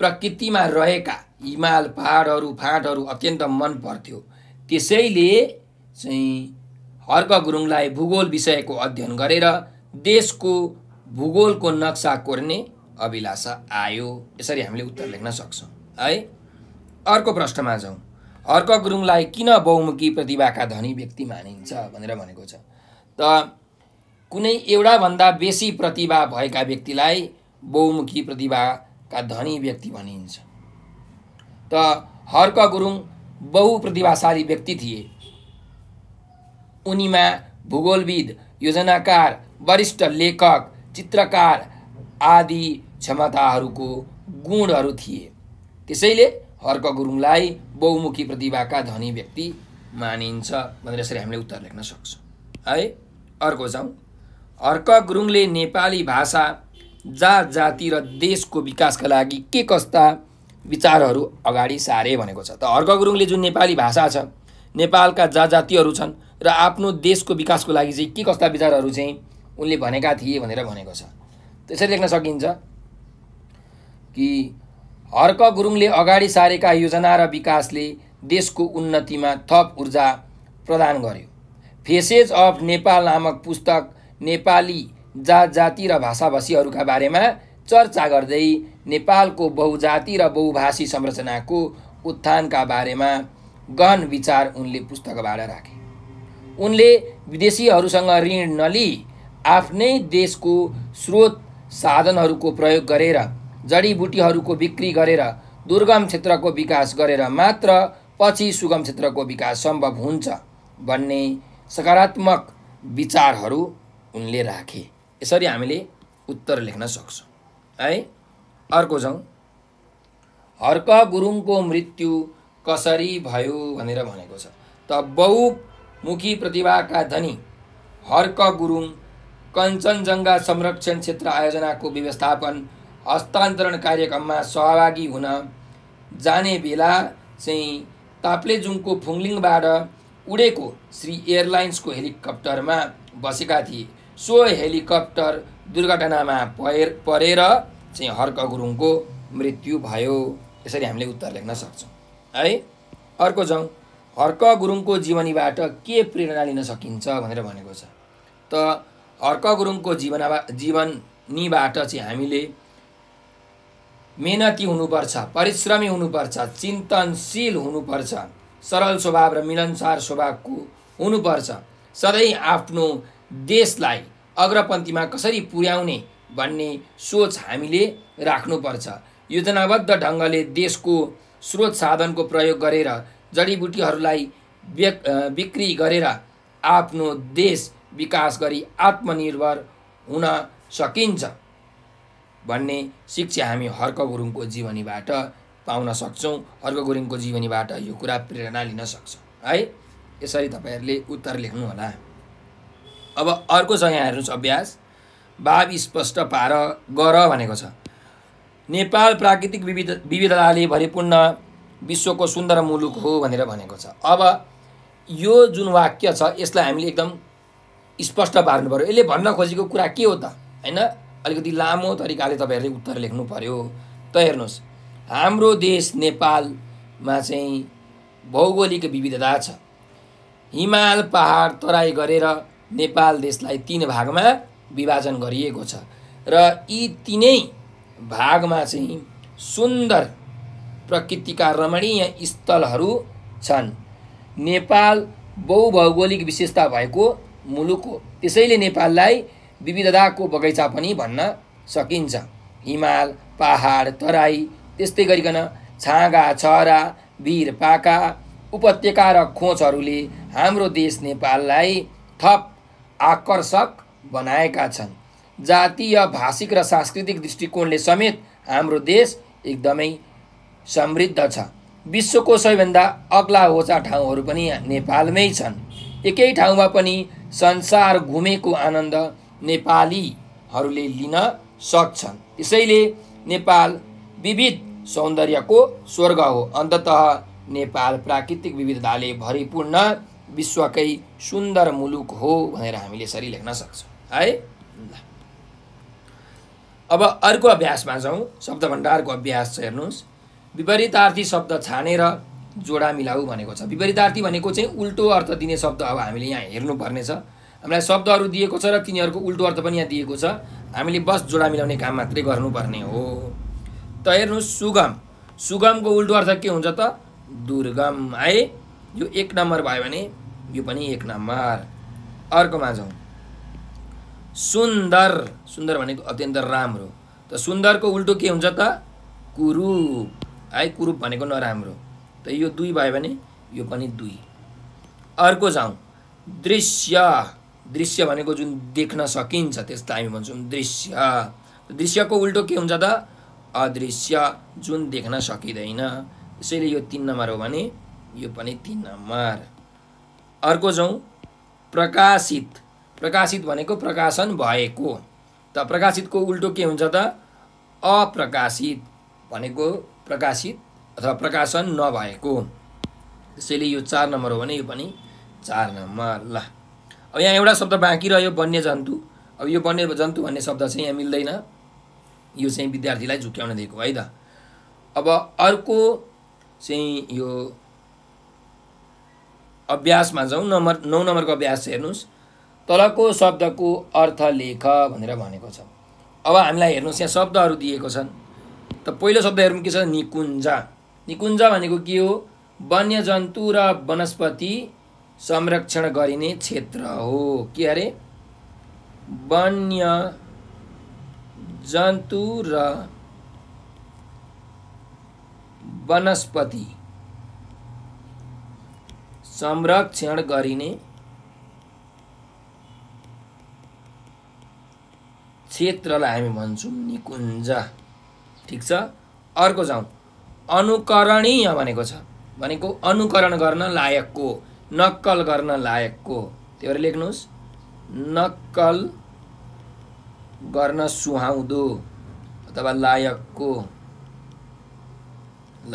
प्रकृतिमा रहेका हिमाल, पहाडहरू, फाँटहरू अत्यन्त मन पर्थ्यो। त्यसैले चाहिँ हर्क गुरुङलाई भूगोल विषयको अध्ययन गरेर देशको भूगोलको नक्सा कोर्ने अभिलाषा आयो। यसरी हामीले उत्तर लेख्न सक्छौँ है। अर्को प्रश्नमा जाउँ। हर्क गुरुङलाई किन बहुमुखी प्रतिभाका धनी व्यक्ति मानिन्छ भनेर भनेको छ। त कुनै एउटा भन्दा बेसी प्रतिभा भएका व्यक्तिलाई बहुमुखी प्रतिभाका धनी व्यक्ति भनिन्छ। त हर्क गुरुङ बहुप्रतिभाशाली व्यक्ति थिए। उनीमा भूगोलविद, योजनाकार, वरिष्ठ लेखक, चित्रकार आदि क्षमताहरूको गुणहरू थिए। त्यसैले हर्क गुरुङलाई बहुमुखी प्रतिभाका धनी व्यक्ति मानिन्छ भनेर यसरी हामीले उत्तर लेख्न सक्छौँ है। अर्को जाउँ। हर्क गुरुङले नेपाली भाषा, जात जाति र देशको विकासका लागि के कस्ता विचारहरू अगाडि सारे भनेको छ। त हर्क गुरुङले जुन नेपाली भाषा छ, नेपालका जात जातिहरू छन् र आफ्नो देशको विकासको लागि चाहिँ के कस्ता विचारहरू चाहिँ उनले भनेका थिए भनेर भनेको छ। त्यसरी लेख्न सकिन्छ कि हर्क गुरुङले अगाडि सारेका योजना र विकासले देशको उन्नतिमा थप ऊर्जा प्रदान गर्यो। फेसेज अफ नेपाल नामक पुस्तक नेपाली जात जाति र भाषाभाषीहरूका बारेमा चर्चा गर्दै नेपालको बहुजाति र बहुभाषी संरचनाको उत्थानका बारेमा गहन विचार उनले पुस्तकबाट राखे। उनले विदेशीहरूसँग ऋण नलिई आफ्नै देशको स्रोत साधनहरूको प्रयोग गरेर, जडीबुटीहरूको बिक्री गरेर, दुर्गम क्षेत्रको विकास गरेर मात्र पछि सुगम क्षेत्रको विकास सम्भव हुन्छ भन्ने सकारात्मक विचारहरू उनले राखे। यसरी हामीले उत्तर लेख्न सक्छौँ है। अर्को जाउँ। हर्क गुरुङको मृत्यु कसरी भयो भनेर भनेको छ। त बहुमुखी प्रतिभाका धनी हर्क गुरुङ कञ्चनजङ्घा संरक्षण क्षेत्र आयोजनाको व्यवस्थापन हस्तान्तरण कार्यक्रममा सहभागी हुन जाने बेला चाहिँ ताप्लेजुङको फुङलिङबाट उडेको श्री एयरलाइन्सको हेलिकप्टरमा बसेका थिए। सो हेलिकप्टर दुर्घटनामा परेर चाहिँ हर्क गुरुङको मृत्यु भयो। यसरी हामीले उत्तर लेख्न सक्छौँ है। अर्को जाउँ। हर्क गुरुङको जीवनीबाट के प्रेरणा लिन सकिन्छ भनेर भनेको छ। त हर्क गुरुङको जीवनीबाट चाहिँ हामीले मेहनती हुनुपर्छ, परिश्रमी हुनुपर्छ, चिन्तनशील हुनुपर्छ, सरल स्वभाव र मिलनसार स्वभावको हुनुपर्छ, सधैँ आफ्नो देशलाई अग्रपन्थीमा कसरी पुर्याउने भन्ने सोच हामीले राख्नुपर्छ। योजनाबद्ध ढङ्गले देशको स्रोत साधनको प्रयोग गरेर जडीबुटीहरूलाई बिक्री गरेर आफ्नो देश विकास गरी आत्मनिर्भर हुन सकिन्छ भन्ने शिक्षा हामी हर्क गुरुङको जीवनीबाट पाउन सक्छौँ। हर्क गुरुङको जीवनीबाट यो कुरा प्रेरणा लिन सक्छौँ है। यसरी तपाईँहरूले उत्तर लेख्नु होला। अब अर्को छ यहाँ हेर्नुहोस् अभ्यास। भाव स्पष्ट पार गर भनेको छ। नेपाल प्राकृतिक विविधताले भरिपूर्ण विश्वको सुन्दर मुलुक हो भनेर भनेको छ। अब यो जुन वाक्य छ यसलाई हामीले एकदम स्पष्ट पार्नु पर्यो। यसले भन्न खोजेको कुरा के हो त हैन? अलिकति लामो तरिकाले तपाईँहरूले उत्तर लेख्नु पर्यो। त हेर्नुहोस्, हाम्रो देश नेपालमा चाहिँ भौगोलिक विविधता छ। हिमाल पहाड तराई गरेर नेपाल देशलाई 3 भागमा विभाजन गरिएको छ र यी तीनै भागमा चाहिँ सुन्दर प्रकृतिका रमणीय स्थलहरू छन्। नेपाल बहुभौगोलिक विशेषता भएको मुलुक हो। त्यसैले नेपाललाई विविधताको बगैँचा पनि भन्न सकिन्छ। हिमाल पहाड तराई त्यस्तै गरिकन छाँगा छहरा भिर पाका उपत्यका र खोजहरूले हाम्रो देश नेपाललाई थप आकर्षक बनाएका छन्। जातीय भाषिक र सांस्कृतिक दृष्टिकोणले समेत हाम्रो देश एकदमै समृद्ध छ। विश्वको सबैभन्दा अग्ला होचा ठाउँहरू पनि नेपालमै छन्। एकै ठाउँमा पनि संसार घुमेको आनन्द नेपालीहरूले लिन सक्छन्। त्यसैले नेपाल विविध सौन्दर्यको स्वर्ग हो। अन्ततः नेपाल प्राकृतिक विविधताले भरिपूर्ण विश्वकै सुन्दर मुलुक हो भनेर हामीले यसरी लेख्न सक्छौँ है। अब अर्को अभ्यासमा जाउँ। शब्द भण्डारको अभ्यास छ। हेर्नुहोस्, विपरीतार्थी शब्द छानेर जोडा मिलाऊ भनेको छ। विपरीतार्थी भनेको चाहिँ उल्टो अर्थ दिने शब्द अब हामीले यहाँ हेर्नुपर्ने छ। हामीलाई शब्दहरू दिएको छ र तिनीहरूको उल्टो अर्थ पनि यहाँ दिएको छ। हामीले बस जोडा मिलाउने काम मात्रै गर्नुपर्ने हो। त हेर्नुहोस्, सुगम। सुगमको उल्टो अर्थ के हुन्छ त? दुर्गम है। यो 1 नम्बर भयो भने यो पनि 1 नम्बर। अर्कोमा जाउँ। सुन्दर। सुन्दर भनेको अत्यन्त राम्रो। त सुन्दरको उल्टो के हुन्छ त? कुरूप है। कुरूप भनेको नराम्रो। त यो 2 भयो भने यो पनि 2। अर्को जाउँ। दृश्य। दृश्य भनेको जुन देख्न सकिन्छ त्यसलाई हामी भन्छौँ दृश्य। दृश्यको उल्टो के हुन्छ त? अदृश्य, जुन देख्न सकिँदैन। त्यसैले यो 3 नम्बर हो भने यो पनि 3 नम्बर। अर्को जाउँ। प्रकाशित। प्रकाशित भनेको प्रकाशन भएको। त प्रकाशितको उल्टो के हुन्छ त? अप्रकाशित भनेको प्रकाशित अथवा प्रकाशन नभएको। त्यसैले यो 4 नम्बर हो भने यो पनि 4 नम्बर। ल, अब यहाँ एउटा शब्द बाँकी रह्यो, वन्यजन्तु। अब यो वन्यजन्तु भन्ने शब्द चाहिँ यहाँ मिल्दैन। यो चाहिँ विद्यार्थीलाई झुक्याउन दिएको है त। अब अर्को चाहिँ यो अभ्यासमा जाउँ। 9 नम्बरको अभ्यास छ। हेर्नुहोस्, तलको शब्दको अर्थ लेख भनेर भनेको छ। अब हामीलाई हेर्नुहोस् यहाँ शब्दहरू दिएको छन्। त पहिलो शब्द हेरौँ के छ? निकुञ्ज। निकुञ्ज भनेको के हो? वन्यजन्तु र वनस्पति संरक्षण गरिने क्षेत्र हो। के अरे? वन्यजन्तु र वनस्पति संरक्षण गरिने क्षेत्रलाई हामी भन्छौँ निकुञ्ज। ठिक छ। अर्को जाउँ। अनुकरणीय भनेको छ। भनेको अनुकरण गर्न लायकको, नक्कल गर्न लायकको। त्यही भएर लेख्नुहोस्, नक्कल गर्न सुहाउँदो अथवा लायकको। ल,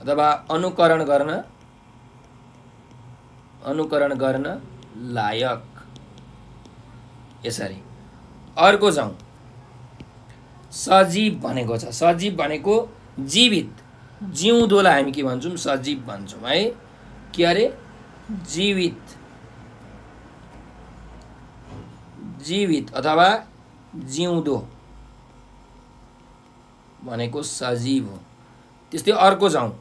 अथवा अनुकरण गर्न लायक। यसरी। अर्को जाउँ। सजीव भनेको छ। सजीव भनेको जीवित, जिउँदोलाई हामी के भन्छौँ? सजीव भन्छौँ है। के अरे जीवित जीवित अथवा जिउँदो भनेको सजीव हो। त्यस्तै अर्को जाउँ,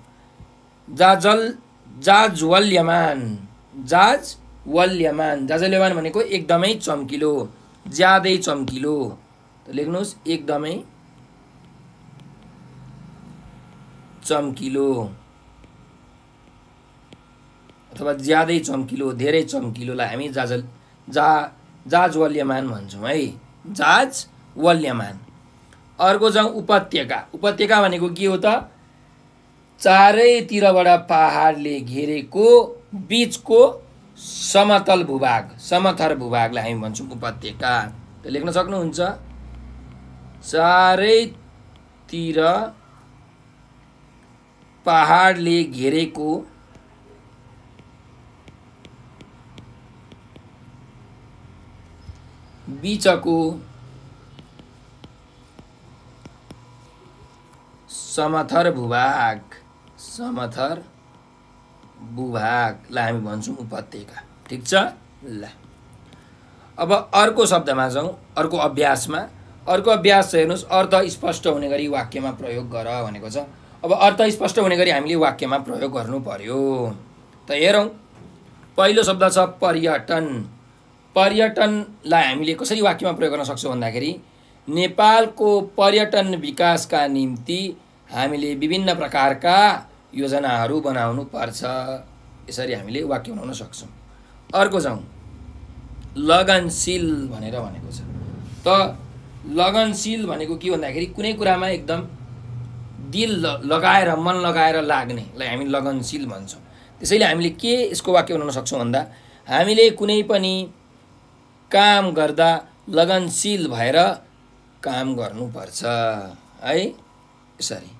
जाज्वल्यमान जाज्वल्यमान जाज्वल्यमान भनेको एकदमै चम्किलो, ज्यादै चम्किलो। त लेख्नुहोस् एकदमै चम्किलो अथवा ज्यादै चम्किलो, धेरै चम्किलोलाई हामी जाज्वल्यमान भन्छौँ है, जाज्वल्यमान। अर्को जाउँ उपत्यका। उपत्यका भनेको के हो त? चारैतिरबाट पहाडले घेरेको बीचको समतल भूभाग, समथर भूभागलाई हामी भन्छौँ उपत्यका। त लेख्न सक्नुहुन्छ, चारैतिर पहाडले घेरेको बीचको समथर भूभाग, समथर भूभागलाई हामी भन्छौँ उपत्यका। ठिक छ ल। अब अर्को शब्दमा जाउँ, अर्को अभ्यासमा। अर्को अभ्यास हेर्नुहोस्, अर्थ स्पष्ट हुने गरी वाक्यमा प्रयोग गर भनेको छ। अब अर्थ स्पष्ट हुने गरी हामीले वाक्यमा प्रयोग गर्नु पर्यो। त हेरौँ, पहिलो शब्द छ पर्यटन। पर्यटनलाई हामीले कसरी वाक्यमा प्रयोग गर्न सक्छौँ भन्दाखेरि, नेपालको पर्यटन विकासका निम्ति हामीले विभिन्न प्रकारका योजनाहरू बनाउनु पर्छ। यसरी हामीले वाक्य बनाउन सक्छौँ। अर्को जाउँ, लगनशील भनेर भनेको छ। त लगनशील भनेको के भन्दाखेरि कुनै कुरामा एकदम दिल लगाएर, मन लगाएर लाग्नेलाई हामी लगनशील भन्छौँ। त्यसैले हामीले के यसको वाक्य बनाउन सक्छौँ भन्दा, हामीले कुनै पनि काम गर्दा लगनशील भएर काम गर्नुपर्छ है। यसरी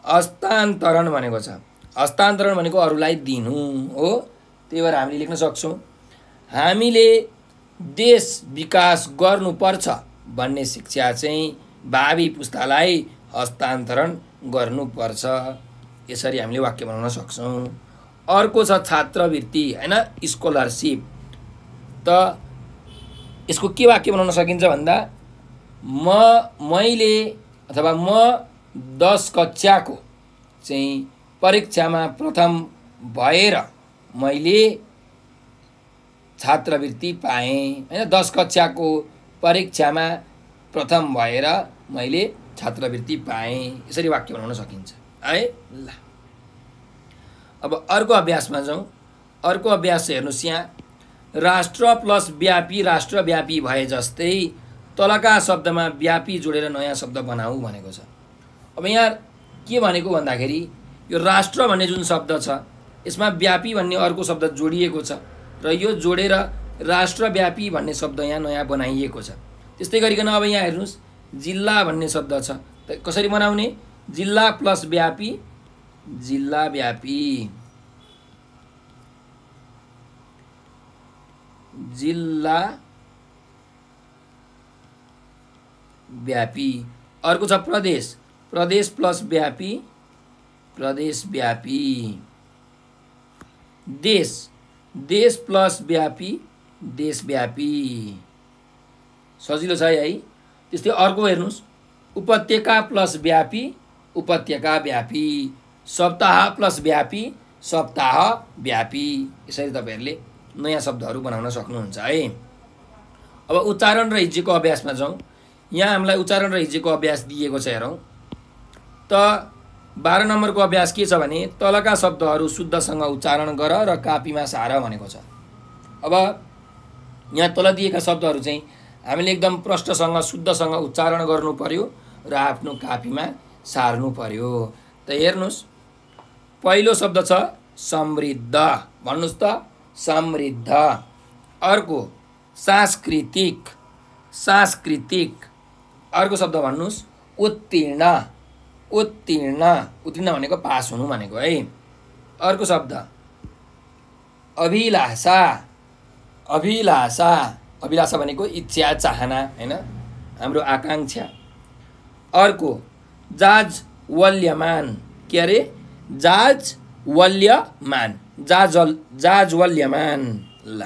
हस्तान्तरण भनेको छ। हस्तान्तरण भनेको अरूलाई दिनु हो। त्यही भएर हामीले लेख्न सक्छौँ, हामीले देश विकास गर्नुपर्छ भन्ने शिक्षा चाहिँ भावी पुस्तालाई हस्तान्तरण गर्नुपर्छ। यसरी हामीले वाक्य बनाउन सक्छौँ। अर्को छ छात्रवृत्ति हैन, स्कलरसिप। त यसको के वाक्य बनाउन सकिन्छ भन्दा, मैले अथवा म 10 कक्षाको चाहिँ परीक्षामा प्रथम भएर मैले छात्रवृत्ति पाएँ हैन। 10 कक्षाको परीक्षामा प्रथम भएर मैले छात्रवृत्ति पाएँ। यसरी वाक्य बनाउन सकिन्छ है ल। अब अर्को अभ्यासमा जाउँ। अर्को अभ्यास हेर्नुहोस्, यहाँ राष्ट्र प्लस व्यापी राष्ट्रव्यापी भए जस्तै तलका शब्दमा व्यापी जोडेर नयाँ शब्द बनाऊ भनेको छ। अब यहाँ के भनेको भन्दाखेरि, यो राष्ट्र भन्ने जुन शब्द छ यसमा व्यापी भन्ने अर्को शब्द जोडिएको छ र यो जोडेर राष्ट्रव्यापी भन्ने शब्द यहाँ नयाँ बनाइएको छ। त्यस्तै गरिकन अब यहाँ हेर्नुहोस्, जिल्ला भन्ने शब्द छ। त कसरी बनाउने? जिल्ला प्लस व्यापी, जिल्ला व्यापी, जिल्ला व्यापी। अर्को छ प्रदेश, प्रदेश प्लस व्यापी, प्रदेश व्यापी। देश, देश प्लस व्यापी, देशव्यापी। सजिलो छ है। त्यस्तै अर्को हेर्नुहोस्, उपत्यका प्लस व्यापी, उपत्यका व्यापी। सप्ताह प्लस व्यापी, सप्ताह व्यापी। यसरी तपाईँहरूले नयाँ शब्दहरू बनाउन सक्नुहुन्छ है। अब उच्चारण र हिज्जेको अभ्यासमा जाउँ। यहाँ हामीलाई उच्चारण र हिज्जेको अभ्यास दिएको छ। हेरौँ त 12 नम्बरको अभ्यास के छ भने, तलका शब्दहरू शुद्धसँग उच्चारण गर र कापीमा सार भनेको छ। अब यहाँ तल दिएका शब्दहरू चाहिँ हामीले एकदम प्रष्टसँग शुद्धसँग उच्चारण गर्नु पर्यो र आफ्नो कापीमा सार्नु पर्यो। त हेर्नुहोस्, पहिलो शब्द छ समृद्ध, भन्नुहोस् त समृद्ध। अर्को सांस्कृतिक, सांस्कृतिक। अर्को शब्द भन्नुहोस् उत्तीर्ण, उत्तीर्ण। उत्तीर्ण भनेको पास हुनु भनेको है। अर्को शब्द अभिलाषा, अभिलाषा। अभिलाषा भनेको इच्छा, चाहना हैन, हाम्रो आकांक्षा। अर्को जाज्वल्यमान, के अरे जाज्वल्यमान, जाज्वल्यमान। ल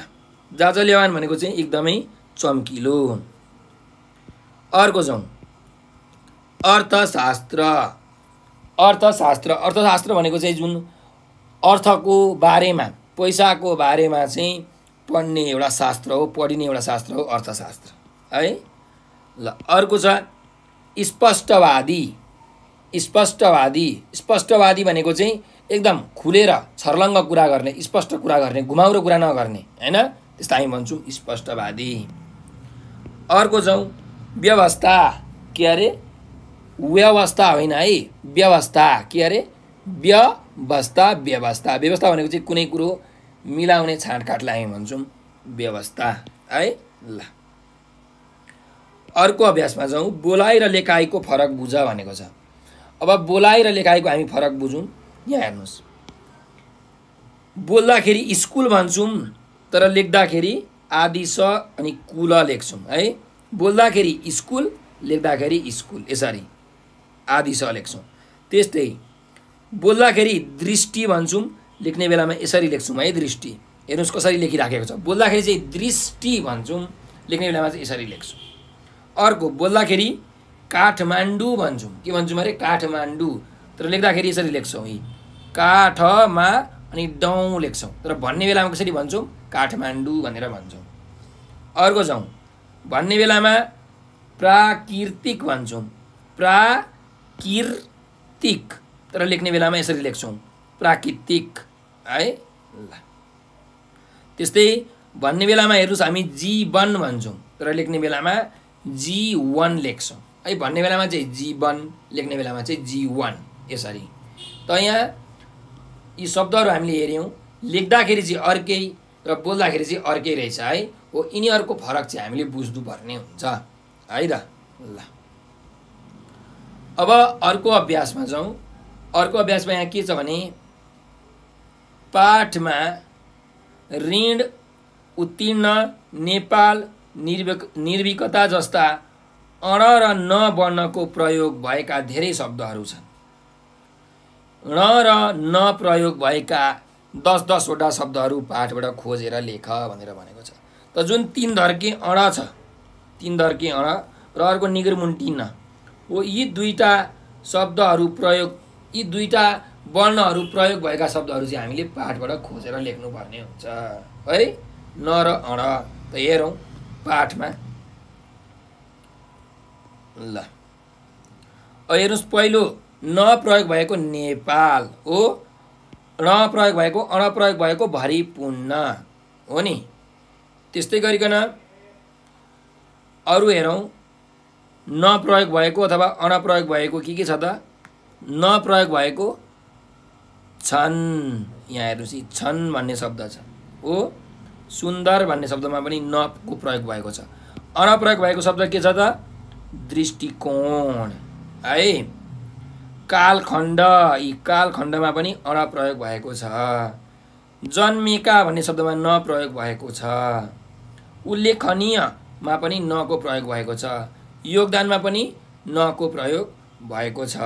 जाज्वल्यमान भनेको चाहिँ एकदमै चम्किलो। अर्को जाउँ अर्थशास्त्र। अर्थशास्त्र भनेको चाहिँ जुन अर्थको बारेमा पैसाको बारेमा चाहिँ पढ्ने एउटा शास्त्र हो, पढिने एउटा शास्त्र हो अर्थशास्त्र है। ल अर्को छ स्पष्टवादी। स्पष्टवादी भनेको चाहिँ एकदम खुलेर छर्लङ्ग कुरा गर्ने, स्पष्ट कुरा गर्ने, घुमाउरो कुरा नगर्ने हैन, त्यस्ता हामी भन्छौँ स्पष्टवादी। अर्को जाउँ व्यवस्था। के अरे व्यवस्था होइन है, व्यवस्था। के अरे व्यवस्था भनेको चाहिँ कुनै कुरो मिलाउने छाँटकाटलाई हामी भन्छौँ व्यवस्था है। ल अर्को अभ्यासमा जाउँ बोलाइ र लेखाइको फरक बुझ भनेको छ। अब बोलाइ र लेखाइको हामी फरक बुझौँ। यहाँ हेर्नुहोस्, बोल्दाखेरि स्कुल भन्छौँ तर लेख्दाखेरि आदि स अनि कुल लेख्छौँ है। बोल्दाखेरि स्कुल, लेख्दाखेरि स्कुल, यसरी आदि स लेख्छौँ। त्यस्तै बोल्दाखेरि दृष्टि भन्छौँ, लेख्ने बेलामा यसरी लेख्छौँ है दृष्टि। हेर्नुहोस् कसरी लेखिराखेको छ। बोल्दाखेरि चाहिँ दृष्टि भन्छौँ, लेख्ने बेलामा चाहिँ यसरी लेख्छौँ। अर्को बोल्दाखेरि काठमाडौँ भन्छौँ। के भन्छौँ अरे काठमाडौँ, तर लेख्दाखेरि यसरी लेख्छौँ है काठमा अनि डौँ लेख्छौँ, तर भन्ने बेलामा कसरी भन्छौँ काठमाडौँ भनेर भन्छौँ। अर्को जाउँ भन्ने बेलामा प्राकृतिक भन्छौँ, प्राकृतिक, तर लेख्ने बेलामा यसरी लेख्छौँ प्राकृतिक है। ल त्यस्तै भन्ने बेलामा हेर्नुहोस् हामी जीवन भन्छौँ, तर लेख्ने बेलामा जीवन लेख्छौँ है। भन्ने बेलामा चाहिँ जीवन, लेख्ने बेलामा चाहिँ जीवन, यसरी। त यहाँ यी शब्दहरू हामीले हेऱ्यौँ, लेख्दाखेरि चाहिँ अर्कै र बोल्दाखेरि चाहिँ अर्कै रहेछ है। हो यिनीहरूको फरक चाहिँ हामीले बुझ्नुपर्ने हुन्छ है त। ल अब अर्को अभ्यासमा जाउँ। अर्को अभ्यासमा यहाँ के छ भने पाठमा ऋण, उत्तीर्ण, नेपाल, निर्भीकता जस्ता अण र न वर्णको प्रयोग भएका धेरै शब्दहरू छन्। ण र न प्रयोग भएका 10 वटा शब्दहरू पाठबाट खोजेर लेख भनेर भनेको छ। त जुन 3 धर्के अण छ, 3 धर्के अण र अर्को निगरमुन्टी न हो, यी दुईटा शब्दहरू प्रयोग, यी दुईटा वर्णहरू प्रयोग भएका शब्दहरू चाहिँ हामीले पाठबाट खोजेर लेख्नुपर्ने हुन्छ है। न र अण। त हेरौँ पाठमा। ल हेर्नुहोस् पहिलो न प्रयोग भएको नेपाल हो, न प्रयोग भएको, अण प्रयोग भएको भरिपूर्ण हो नि। त्यस्तै गरिकन अरू हेरौँ न प्रयोग भएको अथवा अण प्रयोग भएको के छ त। न प्रयोग भएको छन्, यहाँ हेर्नुहोस् यी छन् भन्ने शब्द छ हो। सुन्दर भन्ने शब्दमा पनि न को प्रयोग भएको छ। अण प्रयोग भएको शब्द के छ त दृष्टिकोण है। कालखण्ड, यी कालखण्डमा पनि अण प्रयोग भएको छ। जन्मेका भन्ने शब्दमा न प्रयोग भएको छ। उल्लेखनीयमा पनि न को प्रयोग भएको छ। योगदानमा पनि न को प्रयोग भएको छ।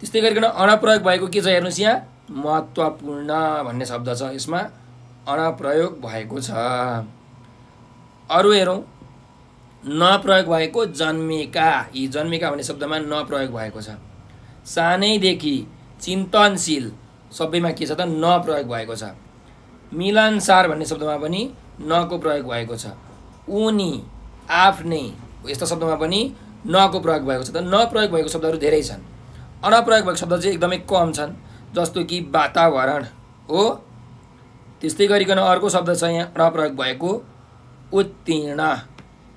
त्यस्तै गरिकन अण प्रयोग भएको के छ हेर्नुहोस् यहाँ महत्त्वपूर्ण भन्ने शब्द छ, यसमा अण प्रयोग भएको छ। अरू हेरौँ न प्रयोग भएको जन्मेका, यी जन्मेका भन्ने शब्दमा न प्रयोग भएको छ। सानैदेखि, चिन्तनशील सबैमा के छ त न प्रयोग भएको छ। मिलनसार भन्ने शब्दमा पनि न को प्रयोग भएको छ। उनी, आफ्नै यस्ता शब्दमा पनि न को प्रयोग भएको छ। त न प्रयोग भएको शब्दहरू धेरै छन्, अण प्रयोग भएको शब्द चाहिँ एकदमै कम छन्, जस्तो कि वातावरण हो। त्यस्तै गरिकन अर्को शब्द छ यहाँ अण प्रयोग भएको उत्तीर्ण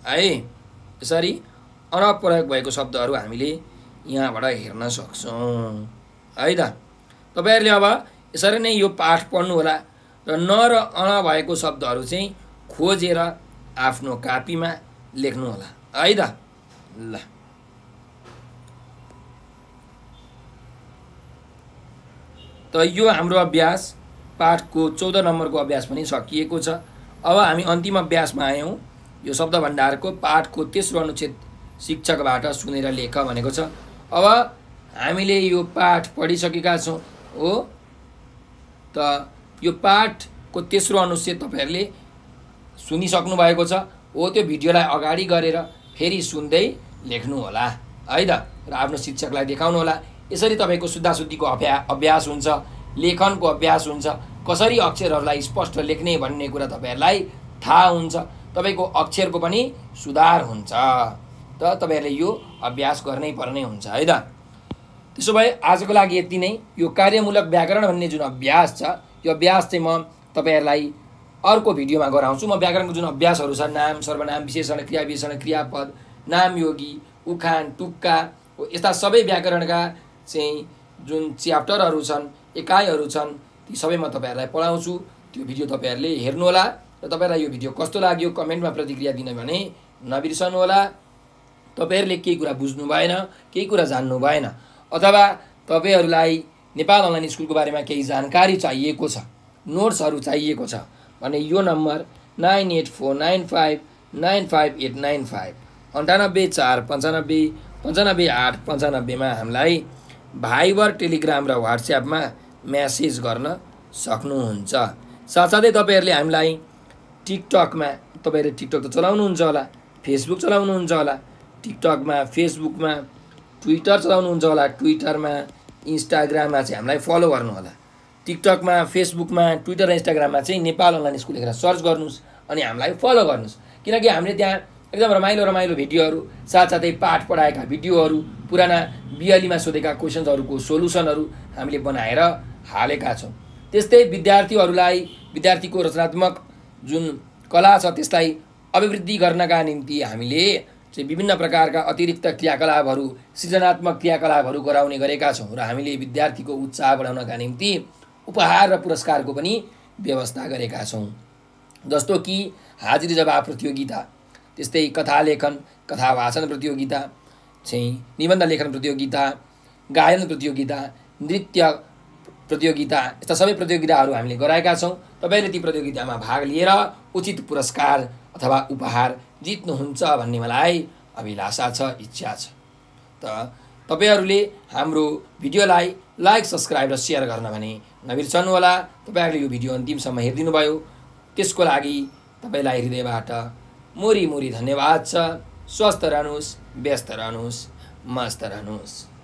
है। यसरी अण प्रयोग भएको शब्दहरू हामीले यहाँबाट हेर्न सक्छौँ है त। तपाईँहरूले अब यसरी नै यो पाठ पढ्नु होला र न र अण भएको शब्दहरू चाहिँ खोजेर आफ्नो कापीमा लेख्नु होला है त। ल त यो हाम्रो अभ्यास पाठको 14 नम्बरको अभ्यास पनि सकिएको छ। अब हामी अन्तिम अभ्यासमा आयौँ। यो शब्द भण्डारको पाठको तेस्रो अनुच्छेद शिक्षकबाट सुनेर लेख भनेको छ। अब हामीले यो पाठ पढिसकेका छौँ हो। त यो पाठको तेस्रो अनुच्छेद तपाईहरुले सुनिसक्नु भएको छ हो। त्यो भिडियोलाई अगाडि गरेर फेरि सुन्दै लेख्नु होला है त, र आफ्नो शिक्षकलाई देखाउनु होला। यसरी तपाईको शुद्धाशुद्धिको अभ्यास हुन्छ, लेखनको अभ्यास हुन्छ, कसरी अक्षरहरूलाई स्पष्ट लेख्ने भन्ने कुरा तपाईहरुलाई थाहा हुन्छ, तपाईको अक्षरको पनि सुधार हुन्छ। त तपाईहरुले यो अभ्यास गर्नै पर्ने हुन्छ है त। त्यसो भए आजको लागि यति नै। यो कार्यमूलक व्याकरण भन्ने जुन अभ्यास छ, यो अभ्यास चाहिँ म तपाईहरुलाई अर्को भिडियोमा गराउँछु। म व्याकरणको जुन अभ्यासहरू छ, नाम, सर्वनाम, विशेषण, क्रिया विशेषण, क्रियापद, नाम योगी, उखान, टुक्का, यस्ता सबै व्याकरणका चाहिँ जुन च्याप्टरहरू छन्, एकाइहरू छन्, ती सबै म तपाईहरुलाई पढाउँछु। त्यो भिडियो तपाईहरुले हेर्नु होला र तपाईहरुलाई यो भिडियो कस्तो लाग्यो कमेन्टमा प्रतिक्रिया दिन भने नबिर्सनु होला। तपाईहरुले केही कुरा बुझ्नु भएन, केही कुरा जान्नु भएन, अथवा तपाईहरुलाई नेपाल अनलाइन स्कुलको बारेमा केही जानकारी चाहिएको छ, नोट्सहरू चाहिएको छ भने यो नम्बर 9849595895 9849595895 मा हामीलाई भाइबर, टेलिग्राम र व्हाट्सएपमा मेसेज गर्न सक्नुहुन्छ। साथसाथै तपाईहरुले हामीलाई टिकटकमा, तपाईहरुले टिकटक त चलाउनुहुन्छ होला, फेसबुक चलाउनुहुन्छ होला, टिकटकमा, फेसबुकमा, ट्विटर चलाउनुहुन्छ होला, ट्विटरमा, इन्स्टाग्राममा चाहिँ हामीलाई फलो गर्नु होला। टिकटकमा, फेसबुकमा, ट्विटर र इन्स्टाग्राममा चाहिँ नेपाल अनलाइन स्कुल लेखेर सर्च गर्नुस् अनि हामीलाई फलो गर्नुस्, किनकि हामीले त्यहाँ एकदम रमाइलो भिडियोहरू, साथसाथै पाठ पढाएका भिडियोहरू, पुराना बिएलीमा सोधेका क्वेसन्सहरूको सोलुसनहरू हामीले बनाएर हालेका छौँ। त्यस्तै विद्यार्थीको रचनात्मक जुन कला छ त्यसलाई अभिवृद्धि गर्नका निम्ति हामीले चाहिँ विभिन्न प्रकारका अतिरिक्त क्रियाकलापहरू, सृजनात्मक क्रियाकलापहरू गराउने गरेका छौँ र हामीले विद्यार्थीको उत्साह बढाउनका निम्ति उपहार र पुरस्कारको पनि व्यवस्था गरेका छौँ। जस्तो कि हाजिरी जवाब प्रतियोगिता, त्यस्तै कथा लेखन, कथा वाचन प्रतियोगिता, चाहिँ निबन्ध लेखन प्रतियोगिता, गायन प्रतियोगिता, नृत्य प्रतियोगिता, यस्ता सबै प्रतियोगिताहरू हामीले गराएका छौँ। तपाईले ती प्रतियोगितामा भाग लिएर उचित पुरस्कार अथवा उपहार जित्नुहुन्छ भन्ने मलाई अभिलाषा छ, इच्छा छ। त तपाईहरुले हाम्रो भिडियोलाई लाइक, सब्स्क्राइब र शेयर गर्न भने नबिर्सनु होला। तपाईहरुले यो भिडियो अन्तिमसम्म हेरिदिनु भयो, त्यसको लागि तपाईलाई हृदयबाट मुरी धन्यवाद छ। स्वस्थ रहनुस्, व्यस्त रहनुस्, मस्त रहनुस्।